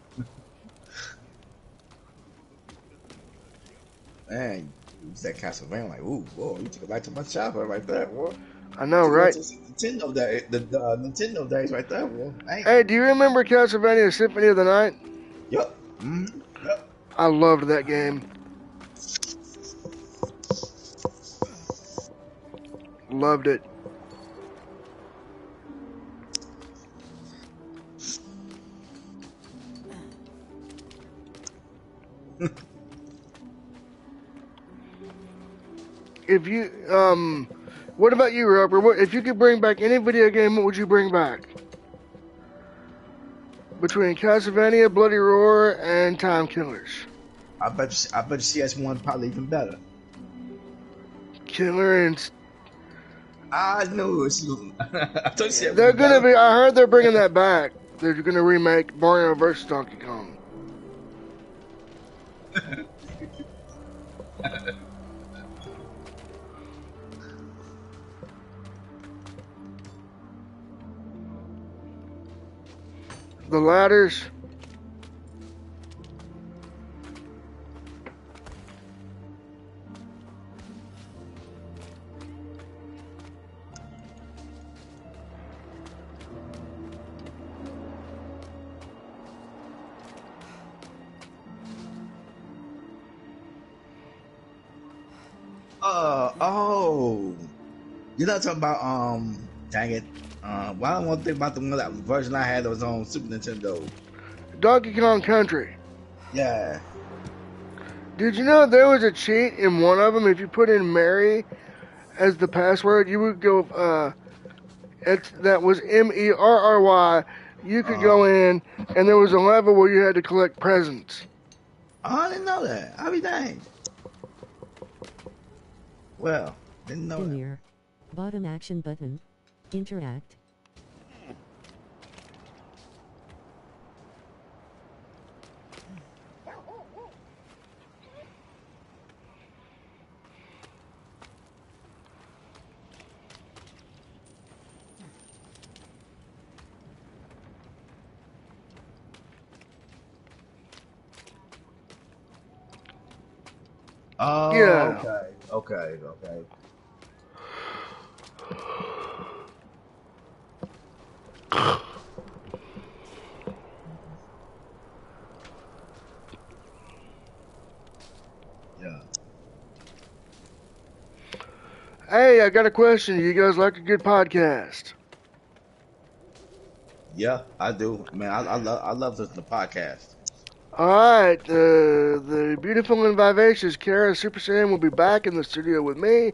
Man, you said Castlevania, like, ooh, whoa, you took it back to my childhood right there, boy. I know, right? Nintendo days, the Nintendo days right there, boy. Hey, do you remember Castlevania Symphony of the Night? Yep. Mm-hmm. Yep. I loved that game. Loved it. If you, what about you, Roper? What, if you could bring back any video game, what would you bring back? Between Castlevania, Bloody Roar, and Time Killers. I bet you CS1 probably even better. Killer and... I knew it. I told you they're gonna be, I heard they're bringing that back. They're gonna remake Mario vs. Donkey Kong. The ladders. Oh, you're not talking about dang it. Well, I don't want to think about that version I had that was on Super Nintendo. Donkey Kong Country. Yeah. Did you know there was a cheat in one of them? If you put in Mary as the password, you would go, that was MERRY. You could go in, and there was a level where you had to collect presents. I didn't know that. I'll be dang. Well, didn't know Veneer. Bottom action button. Interact. Oh, Yeah. okay. Yeah. Hey, I got a question. You guys like a good podcast? Yeah, I do. Man, I love the podcast. All right, the beautiful and vivacious Kara Super Saiyan will be back in the studio with me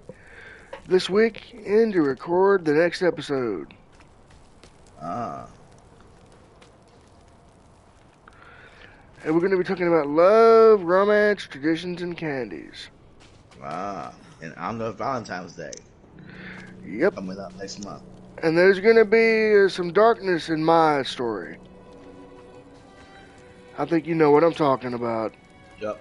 this week and to record the next episode. Ah. And we're going to be talking about love, romance, traditions, and candies. Ah. And I'm the Valentine's Day Yep. coming up next month. And there's going to be some darkness in my story. I think you know what I'm talking about. Yep.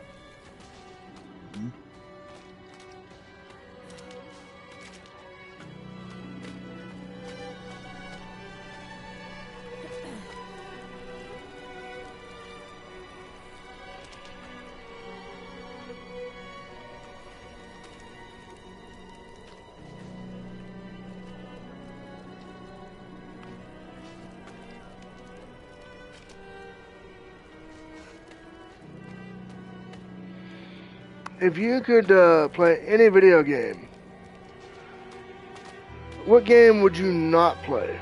If you could play any video game, what game would you not play?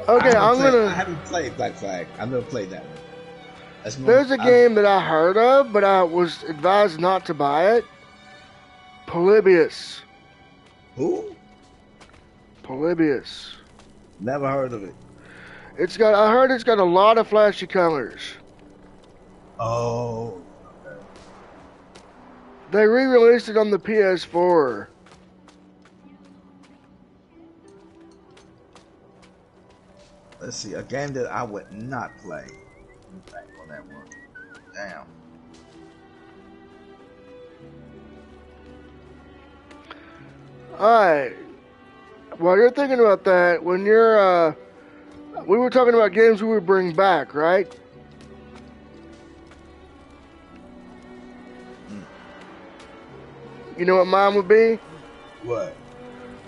Okay, I haven't played Black Flag. I've never played that one. There's a game that I heard of, but I was advised not to buy it. Polybius. Who? Polybius. Never heard of it. I heard it's got a lot of flashy colors. Oh. Okay. They re-released it on the PS4. Let's see, a game that I would not play. Back on that one. Damn. Alright. While you're thinking about that, when you're, we were talking about games we would bring back, right? You know what mine would be? What?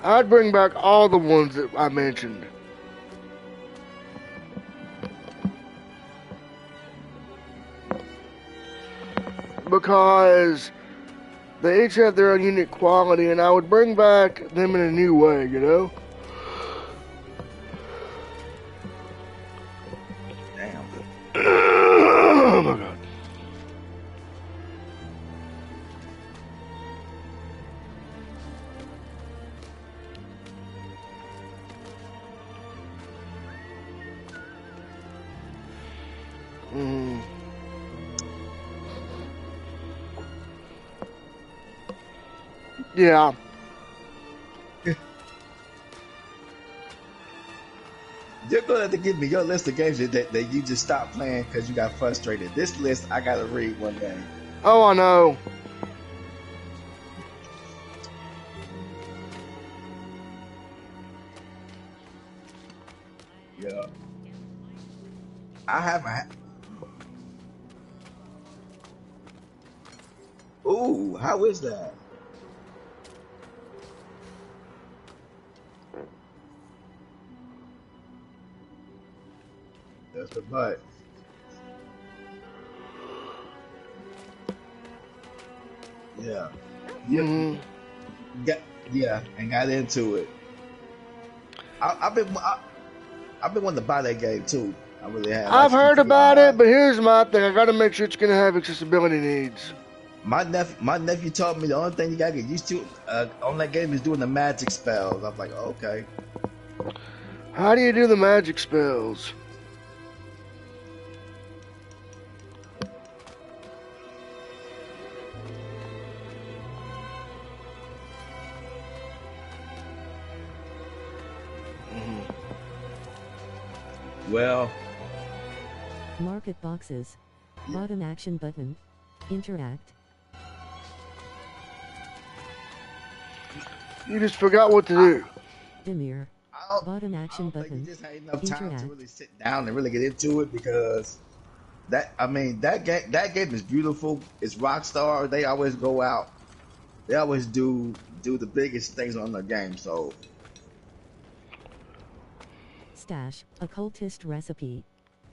I'd bring back all the ones that I mentioned. Because they each have their own unique quality, and I would bring back them in a new way, you know? Damn. Oh my god. Yeah. You're going to have to give me your list of games that you just stopped playing because you got frustrated. This list, I got to read one day. Oh, I know. Yeah. I haven't. Ooh, how is that? That's the butt. Yeah. And got into it. I've been wanting to buy that game too. I really have. I've heard about it, but here's my thing. I gotta make sure it's gonna have accessibility needs. My nephew told me the only thing you gotta get used to on that game is doing the magic spells. I'm like, okay. How do you do the magic spells? Well, market boxes, bottom action button, interact. You just forgot what to do. Demir, bottom action button. You just had enough time to really sit down and really get into it because that game is beautiful. It's Rockstar. They always go out. They always do the biggest things on the game. So. Stash, occultist recipe.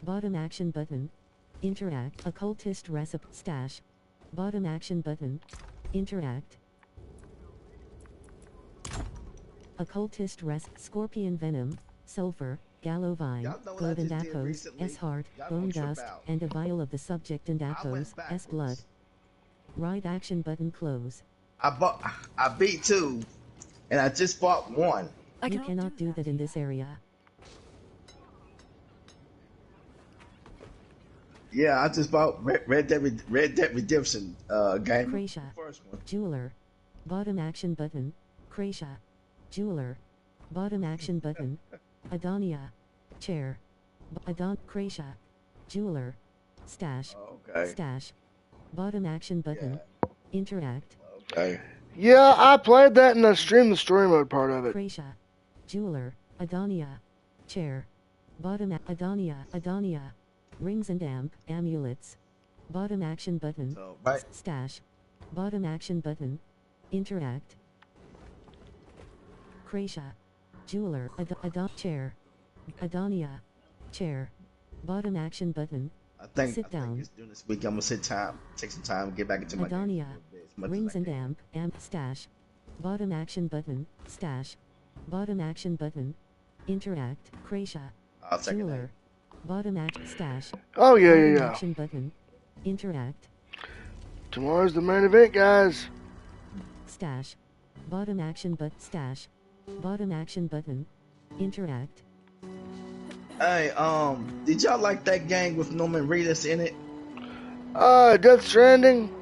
Bottom action button. Interact. Occultist recipe. Stash. Bottom action button. Interact. Occultist scorpion venom, sulfur, gallow vine, blood and appos, S-heart, bone dust, and a vial of the subject and appos, S-blood. Right action button close. I beat 2, and I just bought 1. You cannot do that in this area. Yeah, I just bought Red Dead Redemption game. Krasia, jeweler. Bottom action button. Krasia, jeweler. Bottom action button. Adonia, chair. Krasia, jeweler. Stash. Okay. Stash. Bottom action button. Yeah. Interact. Okay. Yeah, I played that and I streamed the story mode part of it. Krasia, jeweler. Adonia, chair. Bottom Adonia. Rings and amulets. Bottom action button. So, right. Stash. Bottom action button. Interact. Krasia. Jeweler. Chair. Adonia. Chair. Bottom action button. Sit down. During this week, I'm gonna take some time, get back into my Adonia. Rings and stash. Bottom action button. Stash. Bottom action button. Interact. Krasia. Jeweler. Bottom action stash. Oh yeah. Action button. Interact. Tomorrow's the main event, guys. Stash. Bottom action stash. Bottom action button. Interact. Hey, did y'all like that game with Norman Reedus in it? Death Stranding.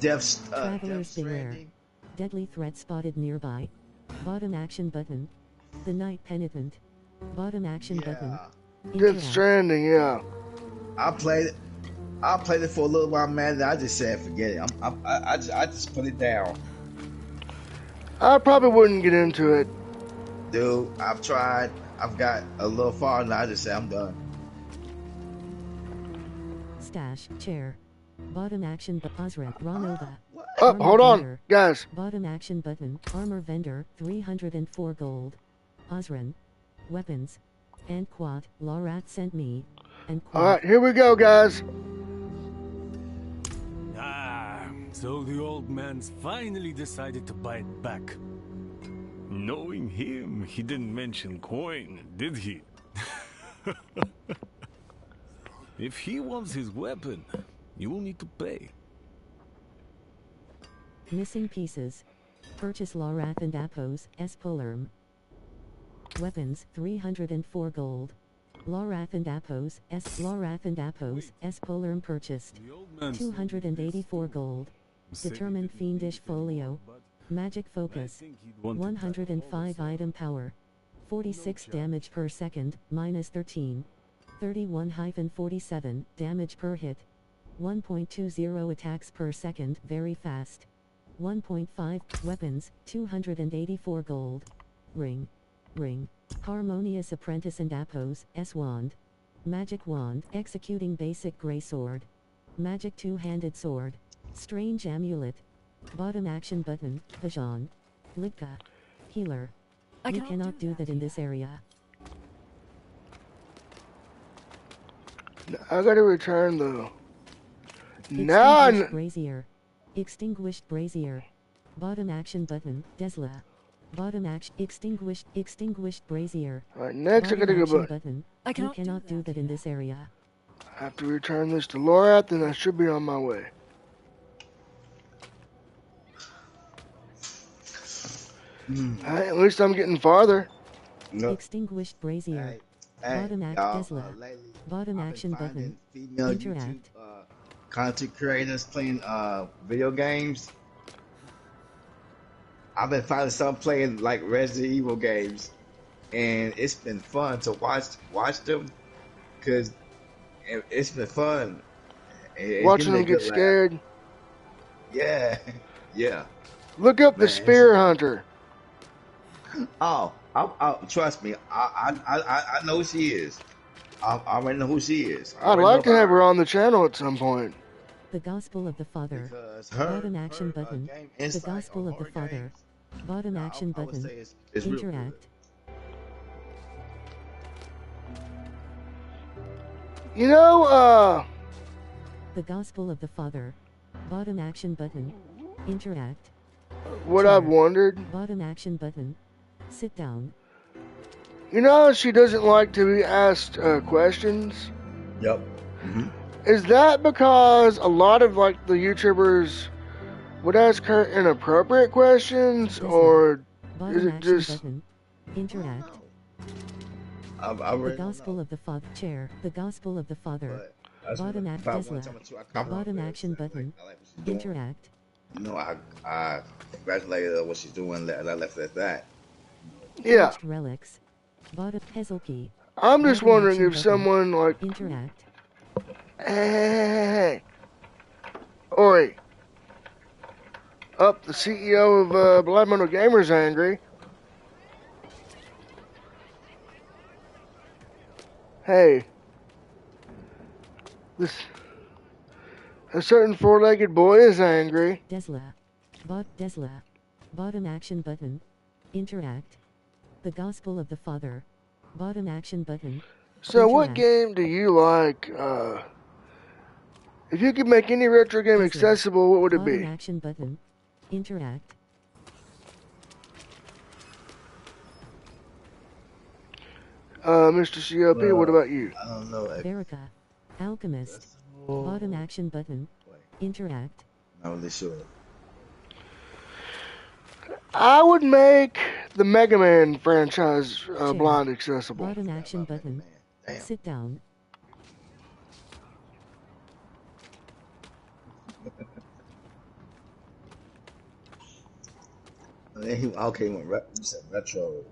Travelers beware. Deadly threat spotted nearby. Bottom action button. The Night Penitent. Bottom action button. Death Stranding, yeah. I played it for a little while, man. I just said forget it. I just put it down. I probably wouldn't get into it. Dude, I've tried. I've got a little far, and I just said I'm done. Stash, chair. Bottom action Osred, Ronova. Hold on, guys. Bottom action button. Armor vendor, 304 gold. Osren. Weapons. And quad. Lorat sent me. And quad. Alright, here we go, guys. So the old man's finally decided to buy it back. Knowing him, he didn't mention coin, did he? If he wants his weapon, you will need to pay. Missing pieces. Purchase Lorath and Appos, S. Polerm. Weapons, 304 gold. Lorath and Appos, S. Polerm purchased. 284 gold. Determined Fiendish Folio. Magic Focus. 105 item power. 46 damage per second, minus 13. 31-47 damage per hit. 1.20 attacks per second, very fast. 1.5 weapons, 284 gold. Ring. Harmonious Apprentice and Appos, S. Wand. Magic Wand, executing basic Grey Sword. Magic Two-Handed Sword. Strange Amulet. Bottom action button, Bajan. Litka. Healer. You cannot do that in this area. I gotta return though. Extinguished Brazier. Bottom action button, Desla. Bottom action. Extinguished brazier. Alright, next I Bottom gotta go action back. button. I You cannot cannot do that in this area. I have to return this to Lorath, and I should be on my way. Alright, at least I'm getting farther. Look, Extinguished brazier. hey, Bottom act y'all, Tesla. lately, Bottom I've action been finding button. female Interact. YouTube content creators playing video games. I've been finding some playing like Resident Evil games, and it's been fun to watch them because it's been fun. It's Watching giving me them a get good laugh. scared. Yeah, yeah. Look up the Man, Spear Hunter. Oh, trust me. I know who she is. I already know who she is. I I'd already know like to about have her. her on the channel at some point. The Gospel of the Father. Because her, Bottom action her, button. game The insight Gospel on of the horror Father. games, Bottom I action would button. say it's real good. Interact. You know, The Gospel of the Father. Bottom action button. Interact. what Chair. I've wondered. Bottom action button. Sit down. You know, she doesn't like to be asked questions. Yep. Mm-hmm. Is that because a lot of like the YouTubers would ask her inappropriate questions, or Bottom is it action just button. Interact. I The really Gospel of the Father. Chair. The Gospel of the Father. But that's Bottom what- act if I Tesla. want someone to- I compliment Bottom her. action button. I like what she's doing. Interact. You know, I congratulate her on what she's doing. And I left it at that. yeah? Forged relics. Bottom Hazel key. I'm just Bottom wondering action if button. someone like, Interact. hey, Oi, up the CEO of Black Metal Gamers angry. Hey, this a certain four-legged boy is angry. Desla. Desla. Bottom action button. Interact. The Gospel of the Father. Bottom action button. So, what Interact. game do you like? If you could make any retro game Desla. accessible, what would it Bottom be? action button. Interact. Mr. COP, what about you? I don't know. Verica. Alchemist. Bottom action button. Interact. Not really sure. I would make the Mega Man franchise Chair. blind accessible. Bottom action button. Damn. Sit down. Okay, you said retro.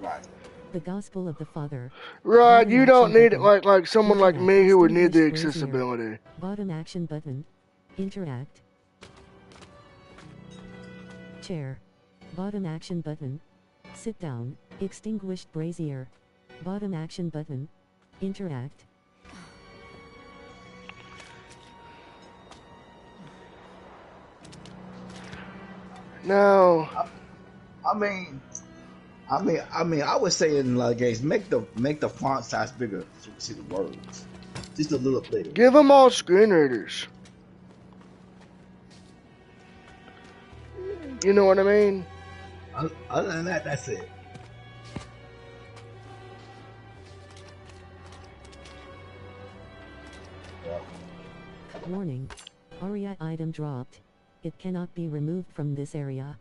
Right. The Gospel of the Father. Right, Bottom you don't action need it button. like someone like Interact. me who would need the Extinguished brazier. accessibility. Bottom action button. Interact. Chair. Bottom action button. Sit down. Extinguished brazier. Bottom action button. Interact. No, I would say in a lot of games, make the font size bigger so you can see the words, just a little bigger. give them all screen readers. You know what I mean? Other than that, that's it. Warning. Aria item dropped. It cannot be removed from this area.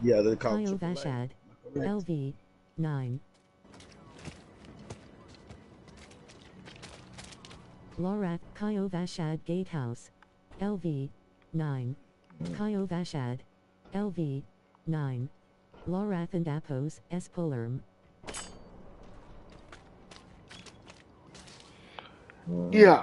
Yeah, they're called Kyo AAA. Vashad. Correct. LV. 9. Lorath. Kyo Vashad Gatehouse. LV. 9. Kyo Vashad. LV. 9. Lorath and Apos. Espolerm. Yeah.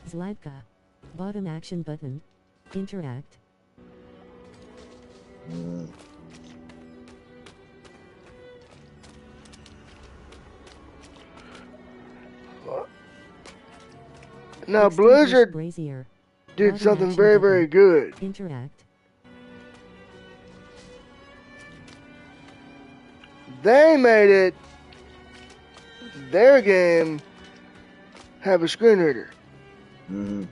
Zladka. Bottom action button. Interact. Now, Extinguished Blizzard brazier. did Bottom something action very, button. very good. Interact. they made it, their game, have a screen reader. Mm-hmm.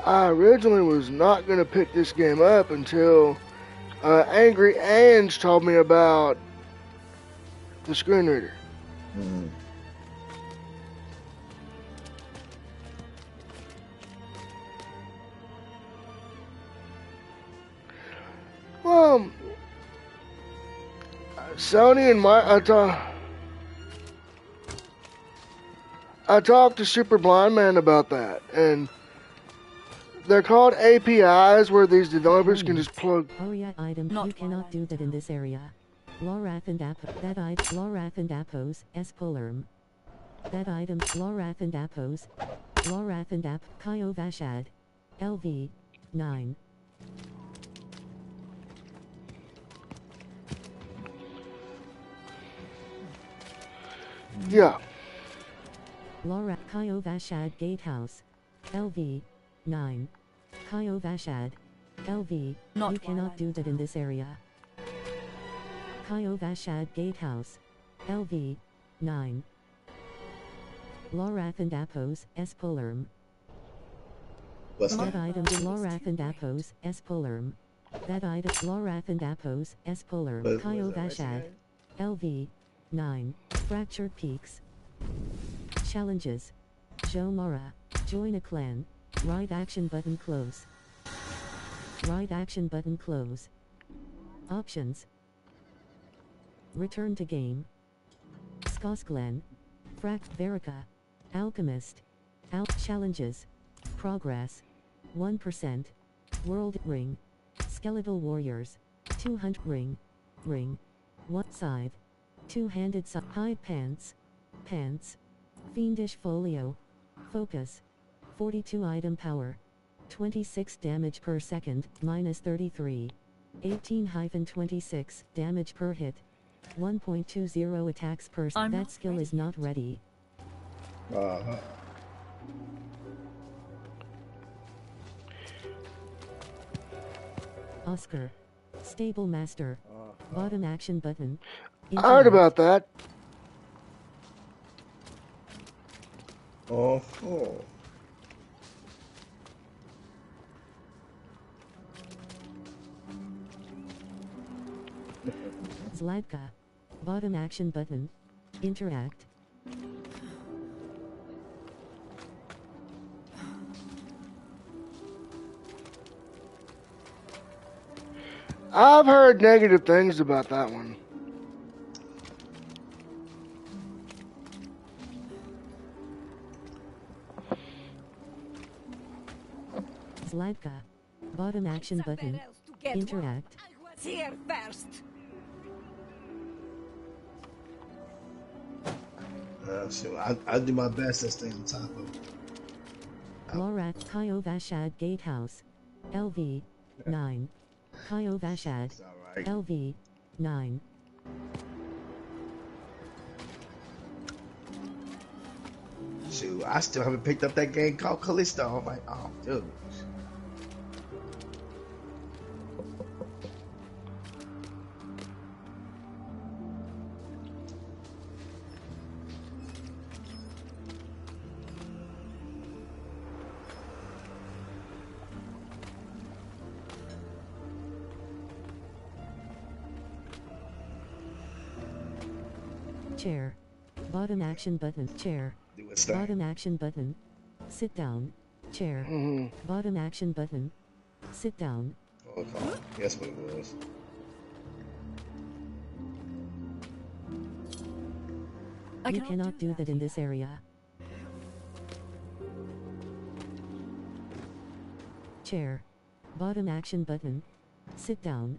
I originally was not going to pick this game up until Angry Ange told me about the screen reader. Mm-hmm. Well, Sony and I talked to Super Blind Man about that, and they're called APIs, where these developers can just plug. Oh yeah, item. You cannot do that in this area. Lorath and Apo. That item. Lorath and Apos. Espolerm. That item. Lorath and Apos. Lorath and Ap. Kyo Vashad. LV. 9. Yeah. Lorath. Kyo Vashad Gatehouse. LV. 9. Kyo Vashad. LV. You cannot do that in this area. Kyo Vashad Gatehouse. LV. 9. Lorath and Apos. Espolerm. What's that item? Lorath and Apos. Espolerm. That item. Lorath and Apos. Espolerm. Kyo Vashad. LV. 9. Fractured Peaks. Challenges. Joe Mara. Join a clan. Right action button close. Right action button close. Options. Return to game. Skosklen. Fract Verica. Alchemist. Challenges. Progress. 1%. World Ring. Skeletal Warriors. 200 Ring. Ring. 1 Scythe. Two-handed High Pants. Pants. Fiendish Folio. Focus. 42 item power. 26 damage per second, minus 33. 18-26 damage per hit. 1.20 attacks per second. That skill is not ready. Oscar. Stable Master. Bottom action button. I heard about that. Oh. Zladka. Bottom action button. Interact. I've heard negative things about that one. Zladka. Bottom action button. Interact. I was here first. I'll do my best to stay on top of it. Lorat. Kyo Vashad Gatehouse. LV. 9. Kyo Vashad. Right. LV. 9. Shoot, I still haven't picked up that game called Callisto. I'm like, oh, dude. Chair. Bottom action button. Chair. Bottom action button. Sit down. Chair. Bottom action button. Sit down. Okay. Guess what it was. You cannot do that in this area. Chair. Bottom action button. Sit down.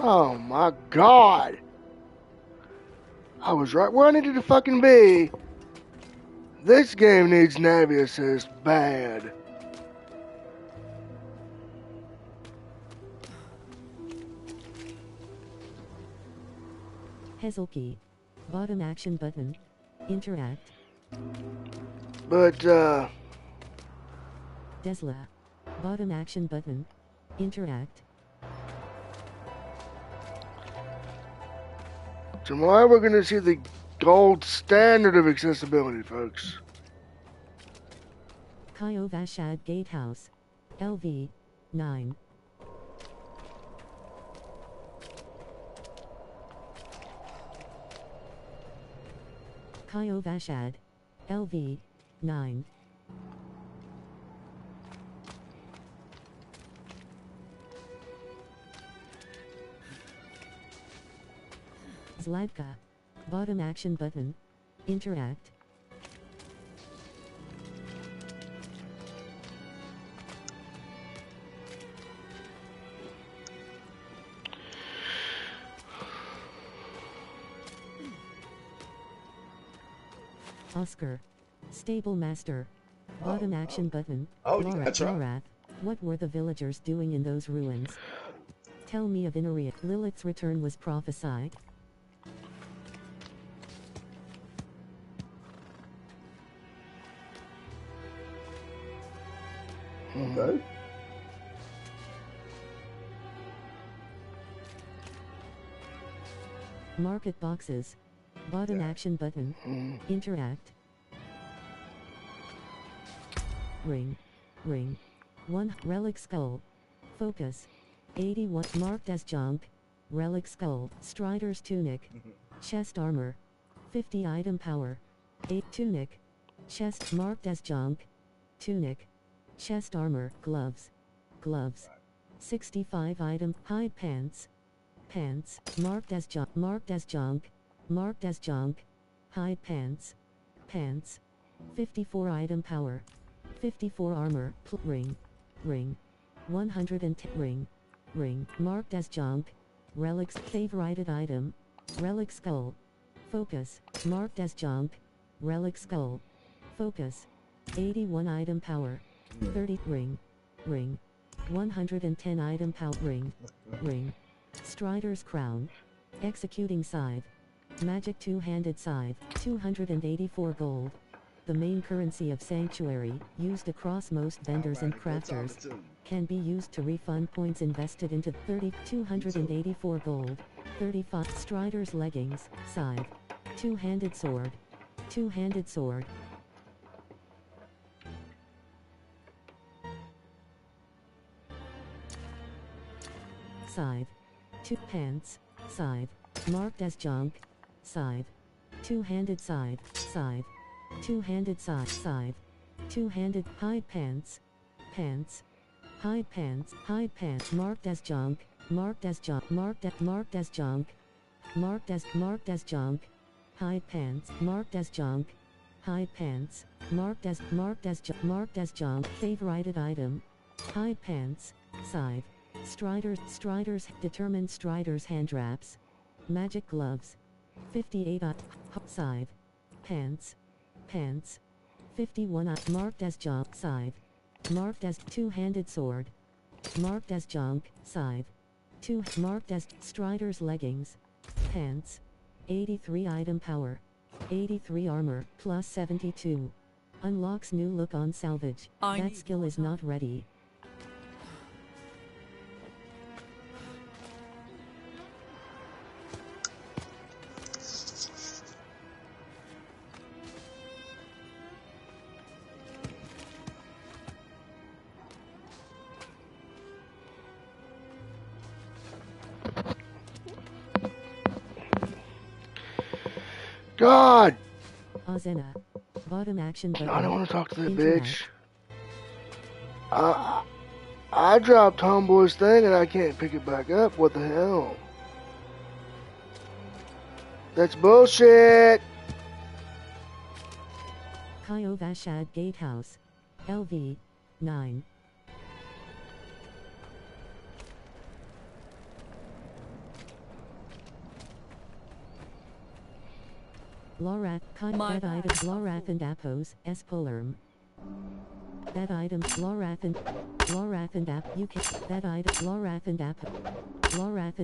Oh my God! I was right where I needed to fucking be. This game needs Navy assist bad. Hazel key. Bottom action button. Interact. But, Tesla. Bottom action button. Interact. tomorrow we're gonna see the gold standard of accessibility, folks. Kyovashad Gatehouse. LV. 9. Kyovashad. LV. 9. Zladka. Bottom action button. Interact. Oscar. Stable master. Bottom action button. Lorath. What were the villagers doing in those ruins? Tell me of Inaria. Lilith's return was prophesied. Okay. Market boxes. Bottom action button. Interact. Ring. Ring. 1. Relic skull. Focus. 81. Marked as junk. Relic skull. Strider's tunic. Chest armor. 50 item power. 8. Tunic. Chest marked as junk. Tunic. Chest armor. Gloves. Gloves. 65 item. Hide pants. Pants. Marked as junk. Marked as junk. Marked as junk. Hide pants. Pants. 54 item power. 54 armor. Ring. Ring. 110 ring. Ring. Marked as junk. Relics. Favorited item. Relic skull. Focus. Marked as junk. Relic skull. Focus. 81 item power. 30 ring. Ring. 110 item power. Ring. Ring. Strider's crown. Executing scythe. Magic two-handed scythe. 284 gold. The main currency of Sanctuary, used across most vendors and crafters, can be used to refund points invested into 284 gold. 35 Strider's leggings. Scythe. Two-handed sword. Two-handed sword. Scythe. 2 pants. Scythe. Marked as junk. Scythe. Two-handed scythe. Scythe. Two-handed scythe. Two-handed hide pants. Pants. Hide pants. Hide pants. Marked as junk. Marked as junk. Marked as junk. Marked as junk. Hide pants. Marked as junk. Hide pants. Marked as junk. Favorited item. Hide pants. Scythe. Strider's determined Strider's hand wraps. Magic gloves. 58 scythe. Pants. Pants. 51 marked as junk. Scythe. Marked as two-handed sword. Marked as junk. Scythe. 2 marked as Strider's leggings. Pants. 83 item power. 83 armor plus 72. Unlocks new look on salvage. That skill is not ready. God! Azena. Bottom action button. I don't want to talk to that Interact. bitch. I dropped Homeboy's thing and I can't pick it back up. What the hell? That's bullshit! Kyovashad Gatehouse. LV. 9. Lorath, that item, Lorath and Appos, S. Polarm. That item, Lorath and App, you can, that item, Lorath and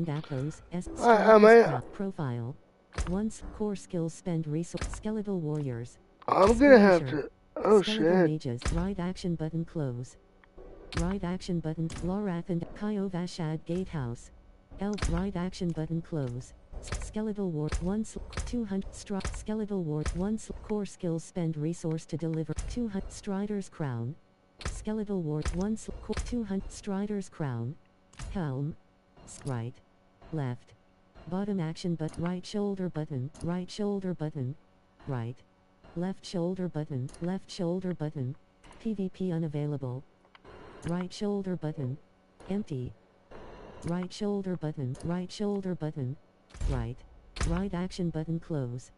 Appos, S. Profile. Once, core skills spend resource, skeletal warriors. I'm gonna have to, oh skeletal shit. mages, right action button close. Right action button, Lorath and Kyovashad Gatehouse. Elf, right action button close. Skeletal ward, 200 skeletal ward, 1 core skills spend resource to deliver, 200 Strider's Crown. Skeletal ward, 200 Strider's Crown. Helm. Right. Left. Bottom action but right shoulder button, right shoulder button. Right. Left shoulder button, left shoulder button. PvP unavailable. Right shoulder button. Empty. Right shoulder button, right shoulder button. Right. Right action button close.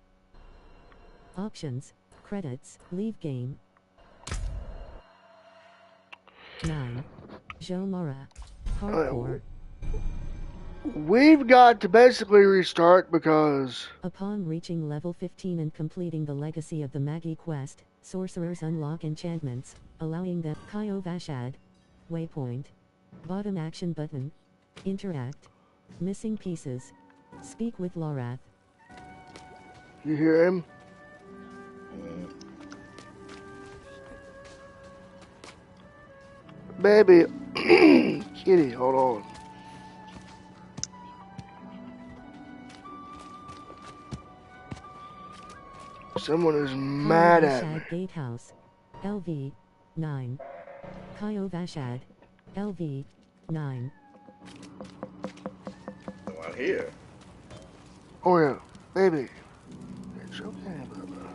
Options. Credits. Leave game. 9. Jomara. Hardcore. We've got to basically restart because... Upon reaching level 15 and completing the Legacy of the Magi quest, sorcerers unlock enchantments, allowing them Kyovashad. Waypoint. Bottom action button. Interact. Missing pieces. Speak with Lorath. You hear him? Baby. Kitty, hold on. Someone is mad at me. Gatehouse. LV. 9. Kyovashad. LV. 9. I'm here. Oh yeah, baby. It's okay, Bubba.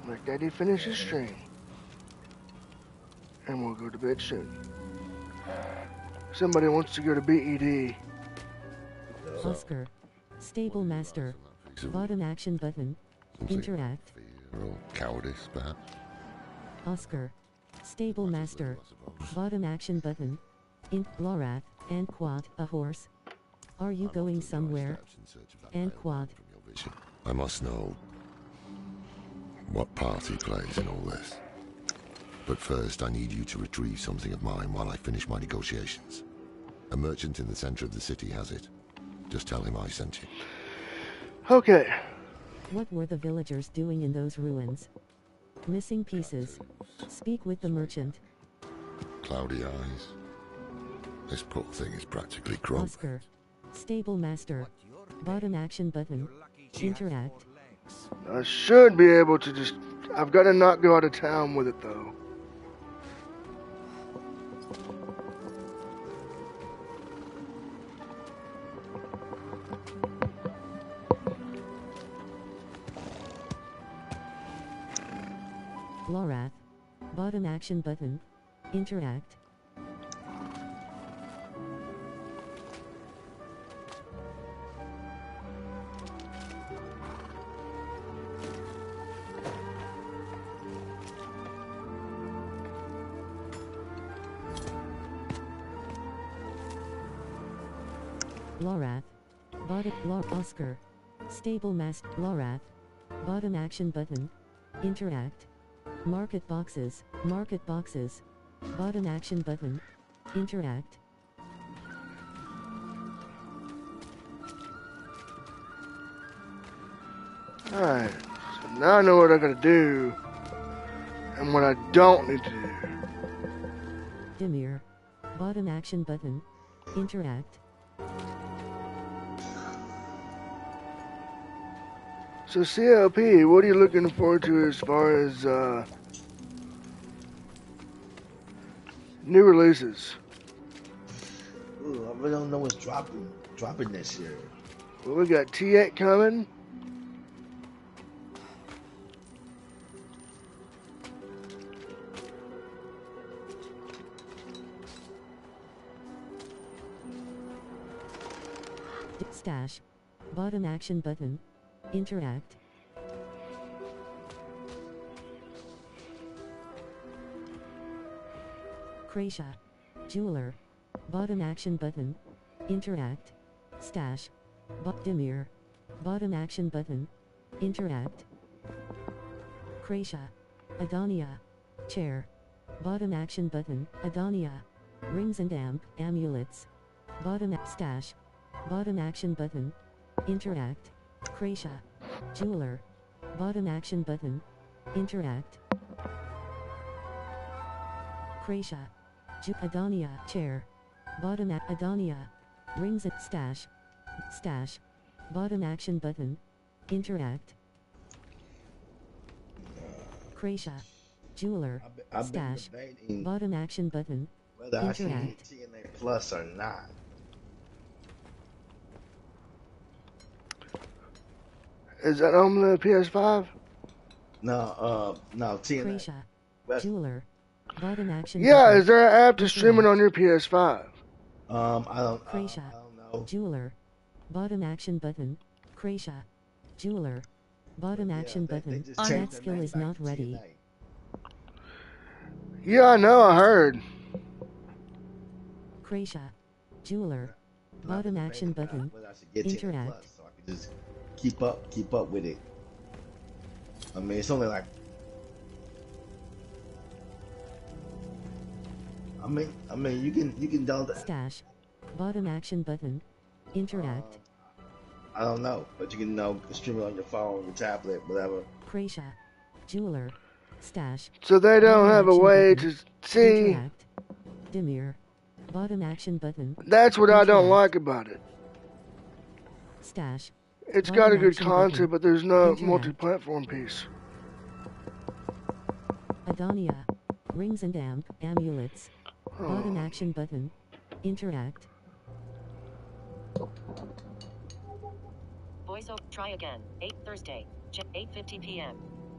Let Daddy finish his stream. And we'll go to bed soon. Somebody wants to go to BED. Oscar. Stable Master. Bottom action button. Interact. Fear or cowardice, perhaps? Oscar. Stable Master. Bottom action button. Lorath. And Quad, a horse. Are you going somewhere? And Quad. I must know what part he plays in all this. But first, I need you to retrieve something of mine while I finish my negotiations. A merchant in the center of the city has it. Just tell him I sent you. Okay. What were the villagers doing in those ruins? Missing pieces. Speak with the merchant. Cloudy eyes. This poor thing is practically grown. Oscar. Stable Master. Bottom action button. Interact. I should be able to just... I've got to not go out of town with it, though. Lorath. Bottom action button. Interact. Lorath. Oscar. Stable Master. Lorath. Bottom action button. Interact. Market boxes. Market boxes. Bottom action button. Interact. Alright. So now I know what I gotta do. And what I don't need to do. Dimir. Bottom action button. Interact. So CLP, what are you looking forward to as far as new releases? Ooh, I really don't know what's dropping this year. Well, we got T8 coming. Stash. Bottom action button. Interact. Krasia. Jeweler. Bottom action button. Interact. Stash. Dimir. Bottom action button. Interact. Kracia. Adonia. Chair. Bottom action button. Adonia. Rings and amulets. Bottom stash. Bottom action button. Interact. Kracia. Jeweler. Bottom action button. Interact. Kracia. Adonia. Chair. Bottom Adonia. Rings and stash. Stash. Bottom action button. Interact. Kracia. Jeweler. Stash. Bottom action button. Whether I should get TNA Plus or not. Is that on the PS5? No, TNA. Kracia. Jeweler. Bottom action Yeah, button. is there an app to stream it on your PS5? I don't know. Jeweler. Bottom action button. Kracia. Jeweler. Bottom action button. That skill is not ready. Yeah, I know, I heard. Kracia. Jeweler. Bottom action button. Interact. So I can just keep up with it. I mean, it's only like. I mean, you can download that. Stash. Bottom action button. Interact. I don't know, but you can stream it on your phone, your tablet, whatever. Kracia. Jeweler. Stash. So they don't have a way to see. Interact. Dimir. Bottom action button. That's what I don't like about it. Stash. It's got a good concept, but there's no multi-platform piece. Adonia. Rings and amulets. Bottom action button. Interact. Voiceover. Try again. 8 Thursday. 8:50 p.m.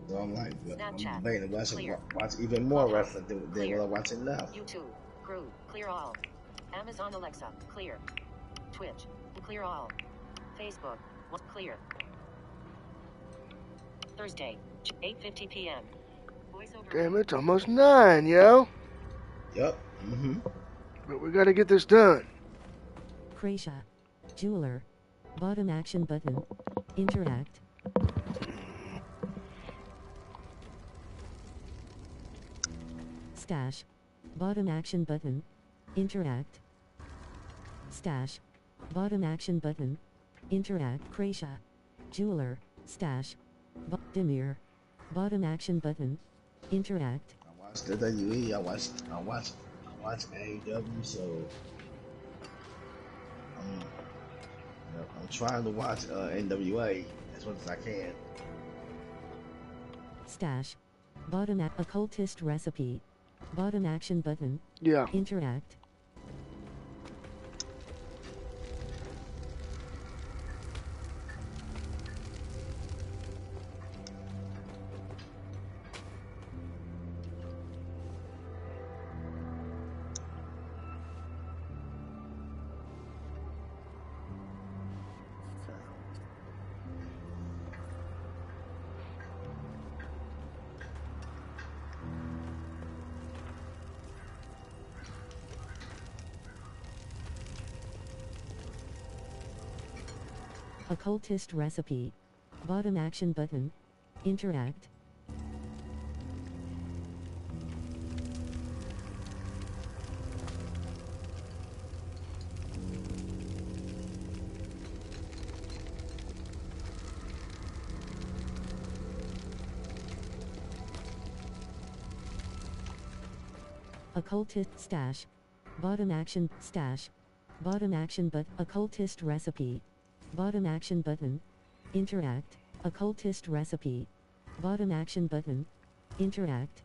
So I'm like, Snapchat. I'm debating to watch even more wrestling than what I'm watching now. YouTube. Groove. Clear all. Amazon Alexa. Clear. Twitch. Clear all. Facebook. Clear. Thursday. 8:50 p.m. Voiceover. Damn, it's almost 9, yo. Yep. But we gotta get this done. Kracia. Jeweler. Bottom action button. Interact. Stash. Bottom action button. Interact. Stash. Bottom action button. Interact. Kracia. Jeweler. Stash. Dimir. Bottom action button. Interact. I watched WWE. I watch AEW. So I'm trying to watch NWA as much as I can. Stash. Bottom occultist recipe. Bottom action button. Yeah. Interact. Occultist recipe. Bottom action button. Interact. Occultist stash. Bottom action stash. Bottom action but occultist recipe. Bottom action button. Interact. Occultist recipe. Bottom action button. Interact.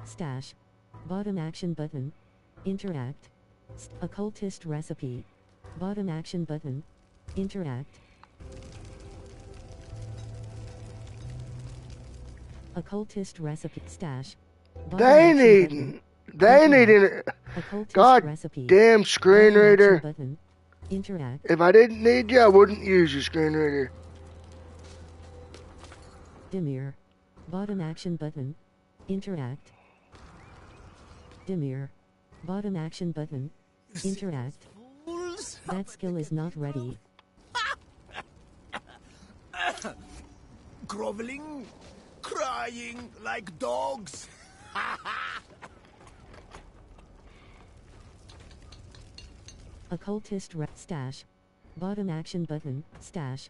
Stash. Bottom action button. Interact. Occultist recipe. Bottom action button. Interact. Occultist recipe. Stash. They need Occultist God recipe. damn screen Button action reader. button. Interact. If I didn't need you, I wouldn't use your screen reader. Dimir. Bottom action button. Interact. Dimir. Bottom action button. Interact. That skill is not ready. Groveling, crying like dogs. Occultist stash. Bottom action button. Stash.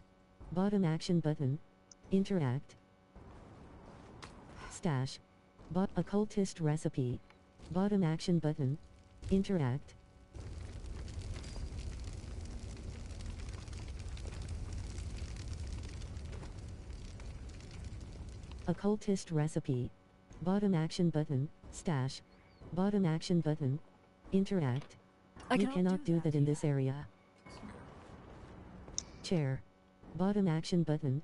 Bottom action button. Interact. Stash. Occultist recipe. Bottom action button. Interact. Occultist recipe. Bottom action button. Stash. Bottom action button. Interact. You cannot do that in this area. Chair. Bottom action button.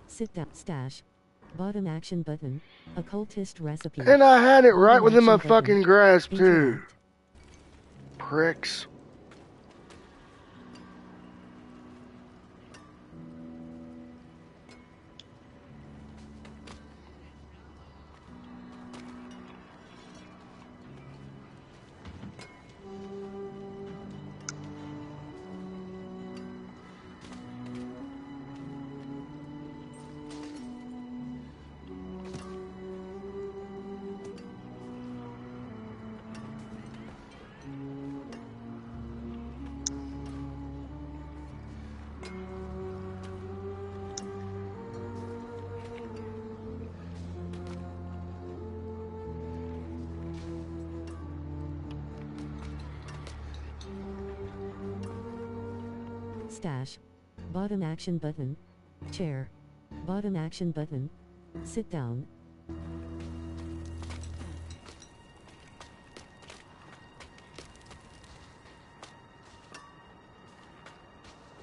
Sit down. Stash. Bottom action button. Occultist recipe. And I had it right Bottom within my action button. fucking grasp, too. Interact. Pricks. Stash. Bottom action button. Chair. Bottom action button. Sit down.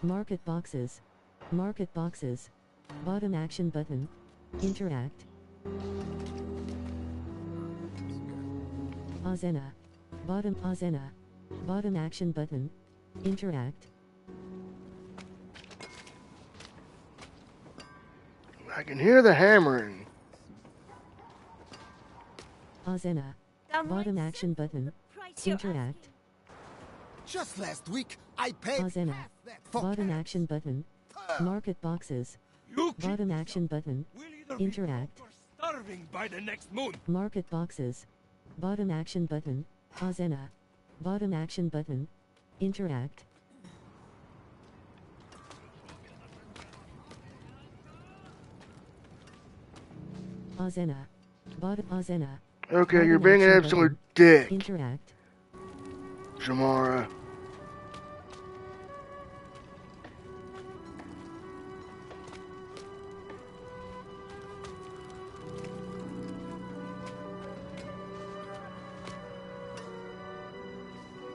Market boxes. Market boxes. Bottom action button. Interact. Azena. Bottom Azena. Bottom action button. Interact. I can hear the hammering. Azena. Bottom action button. Interact. Just last week, I paid Azena. half that for Bottom cats. action button. Market boxes. Bottom action button. Interact. Starving by the next moon. Market boxes. Bottom action button. Azena. Bottom action button. Interact. Azena. Bottom Azena. Okay, Bottom you're being an action absolute button. dick, Interact. Jamara.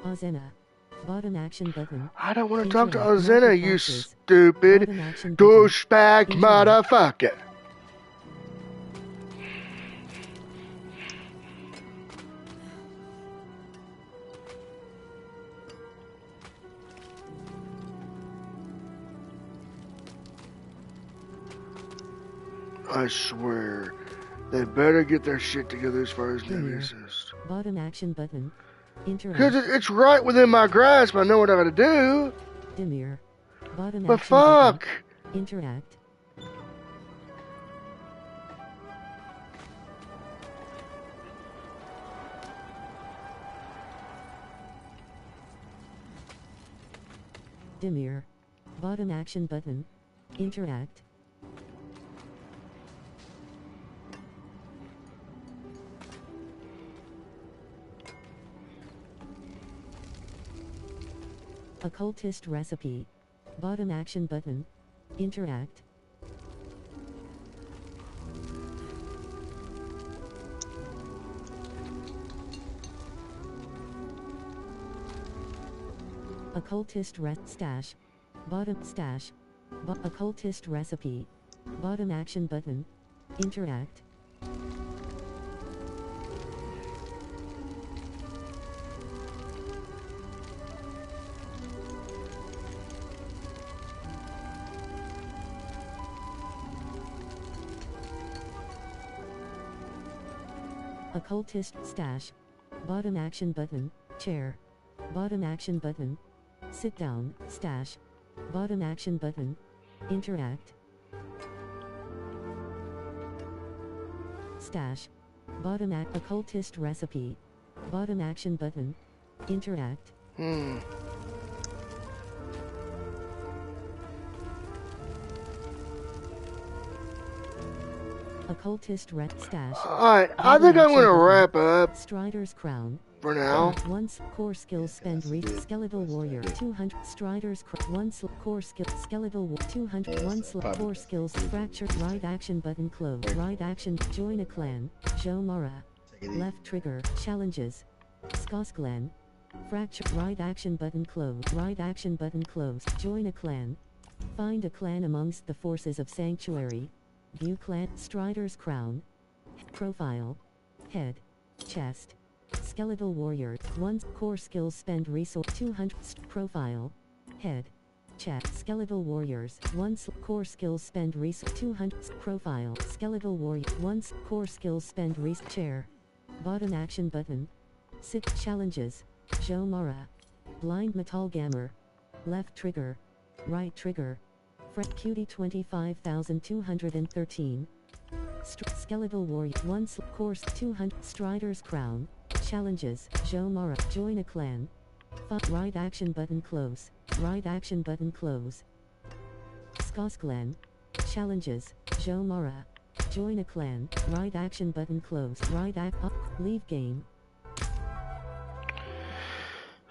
Azena. Bottom action button. I don't want to talk to Interact. Ozena, Market you boxes. stupid Bottom action button. douchebag Interact. motherfucker. I swear, they better get their shit together as far as Nemesis. Bottom action button. Interact. Because it's right within my grasp. I know what I gotta do. Dimir. Bottom But action fuck. button. Interact. Dimir. Bottom action button. Interact. Occultist recipe. Bottom action button. Interact. Occultist stash. Bottom stash. Occultist recipe. Bottom action button. Interact. Occultist stash. Bottom action button. Chair. Bottom action button. Sit down. Stash. Bottom action button. Interact. Stash. Bottom occultist recipe. Bottom action button. Interact. Occultist stash. Alright, I think I'm gonna wrap up Strider's crown. for now. Once core skills spend skeletal warrior 200 Strider's once core skill skeletal 200 once core skills fracture right action button close right action join a clan Joe Mara left trigger challenges Skosklan fracture right action button close right action button close join a clan find a clan amongst the forces of sanctuary view clan Strider's crown profile head chest skeletal warrior 1 core skills spend resource 200 profile head chat skeletal warriors 1 core skills spend resource 200 profile skeletal warrior 1 core skills spend chair bottom action button sit challenges Joe Mara blind metal gammer left trigger right trigger cutie 25213 skeletal warrior 1 course 200 Strider's crown challenges Joe Mara join a clan right action button close right action button close Skosklan challenges Joe Mara join a clan right action button close right up leave game.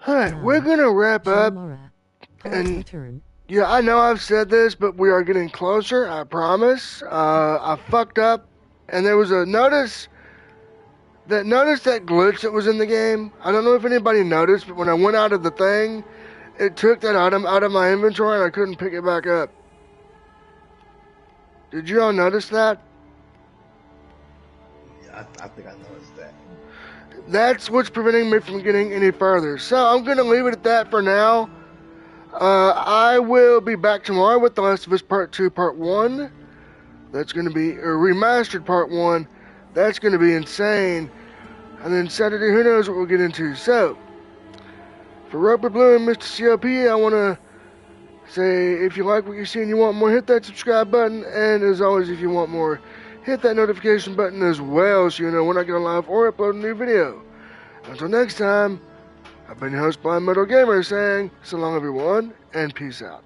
Alright, we're gonna wrap up. And return. Yeah, I know I've said this, but we are getting closer, I promise. I fucked up, and there was a notice that glitch that was in the game. I don't know if anybody noticed, but when I went out of the thing, it took that item out of my inventory and I couldn't pick it back up. Did you all notice that? Yeah, I think I noticed that. That's what's preventing me from getting any further. So I'm going to leave it at that for now. I will be back tomorrow with The Last of Us Part 2, Part 1. That's going to be a remastered Part 1. That's going to be insane. And then Saturday, who knows what we'll get into. So, for Roper Blue and Mr. COP, I want to say, if you like what you see and you want more, hit that subscribe button. And as always, if you want more, hit that notification button as well so you know when I go live or upload a new video. Until next time, I've been your host, Blind Metal Gamer, saying so long everyone, and peace out.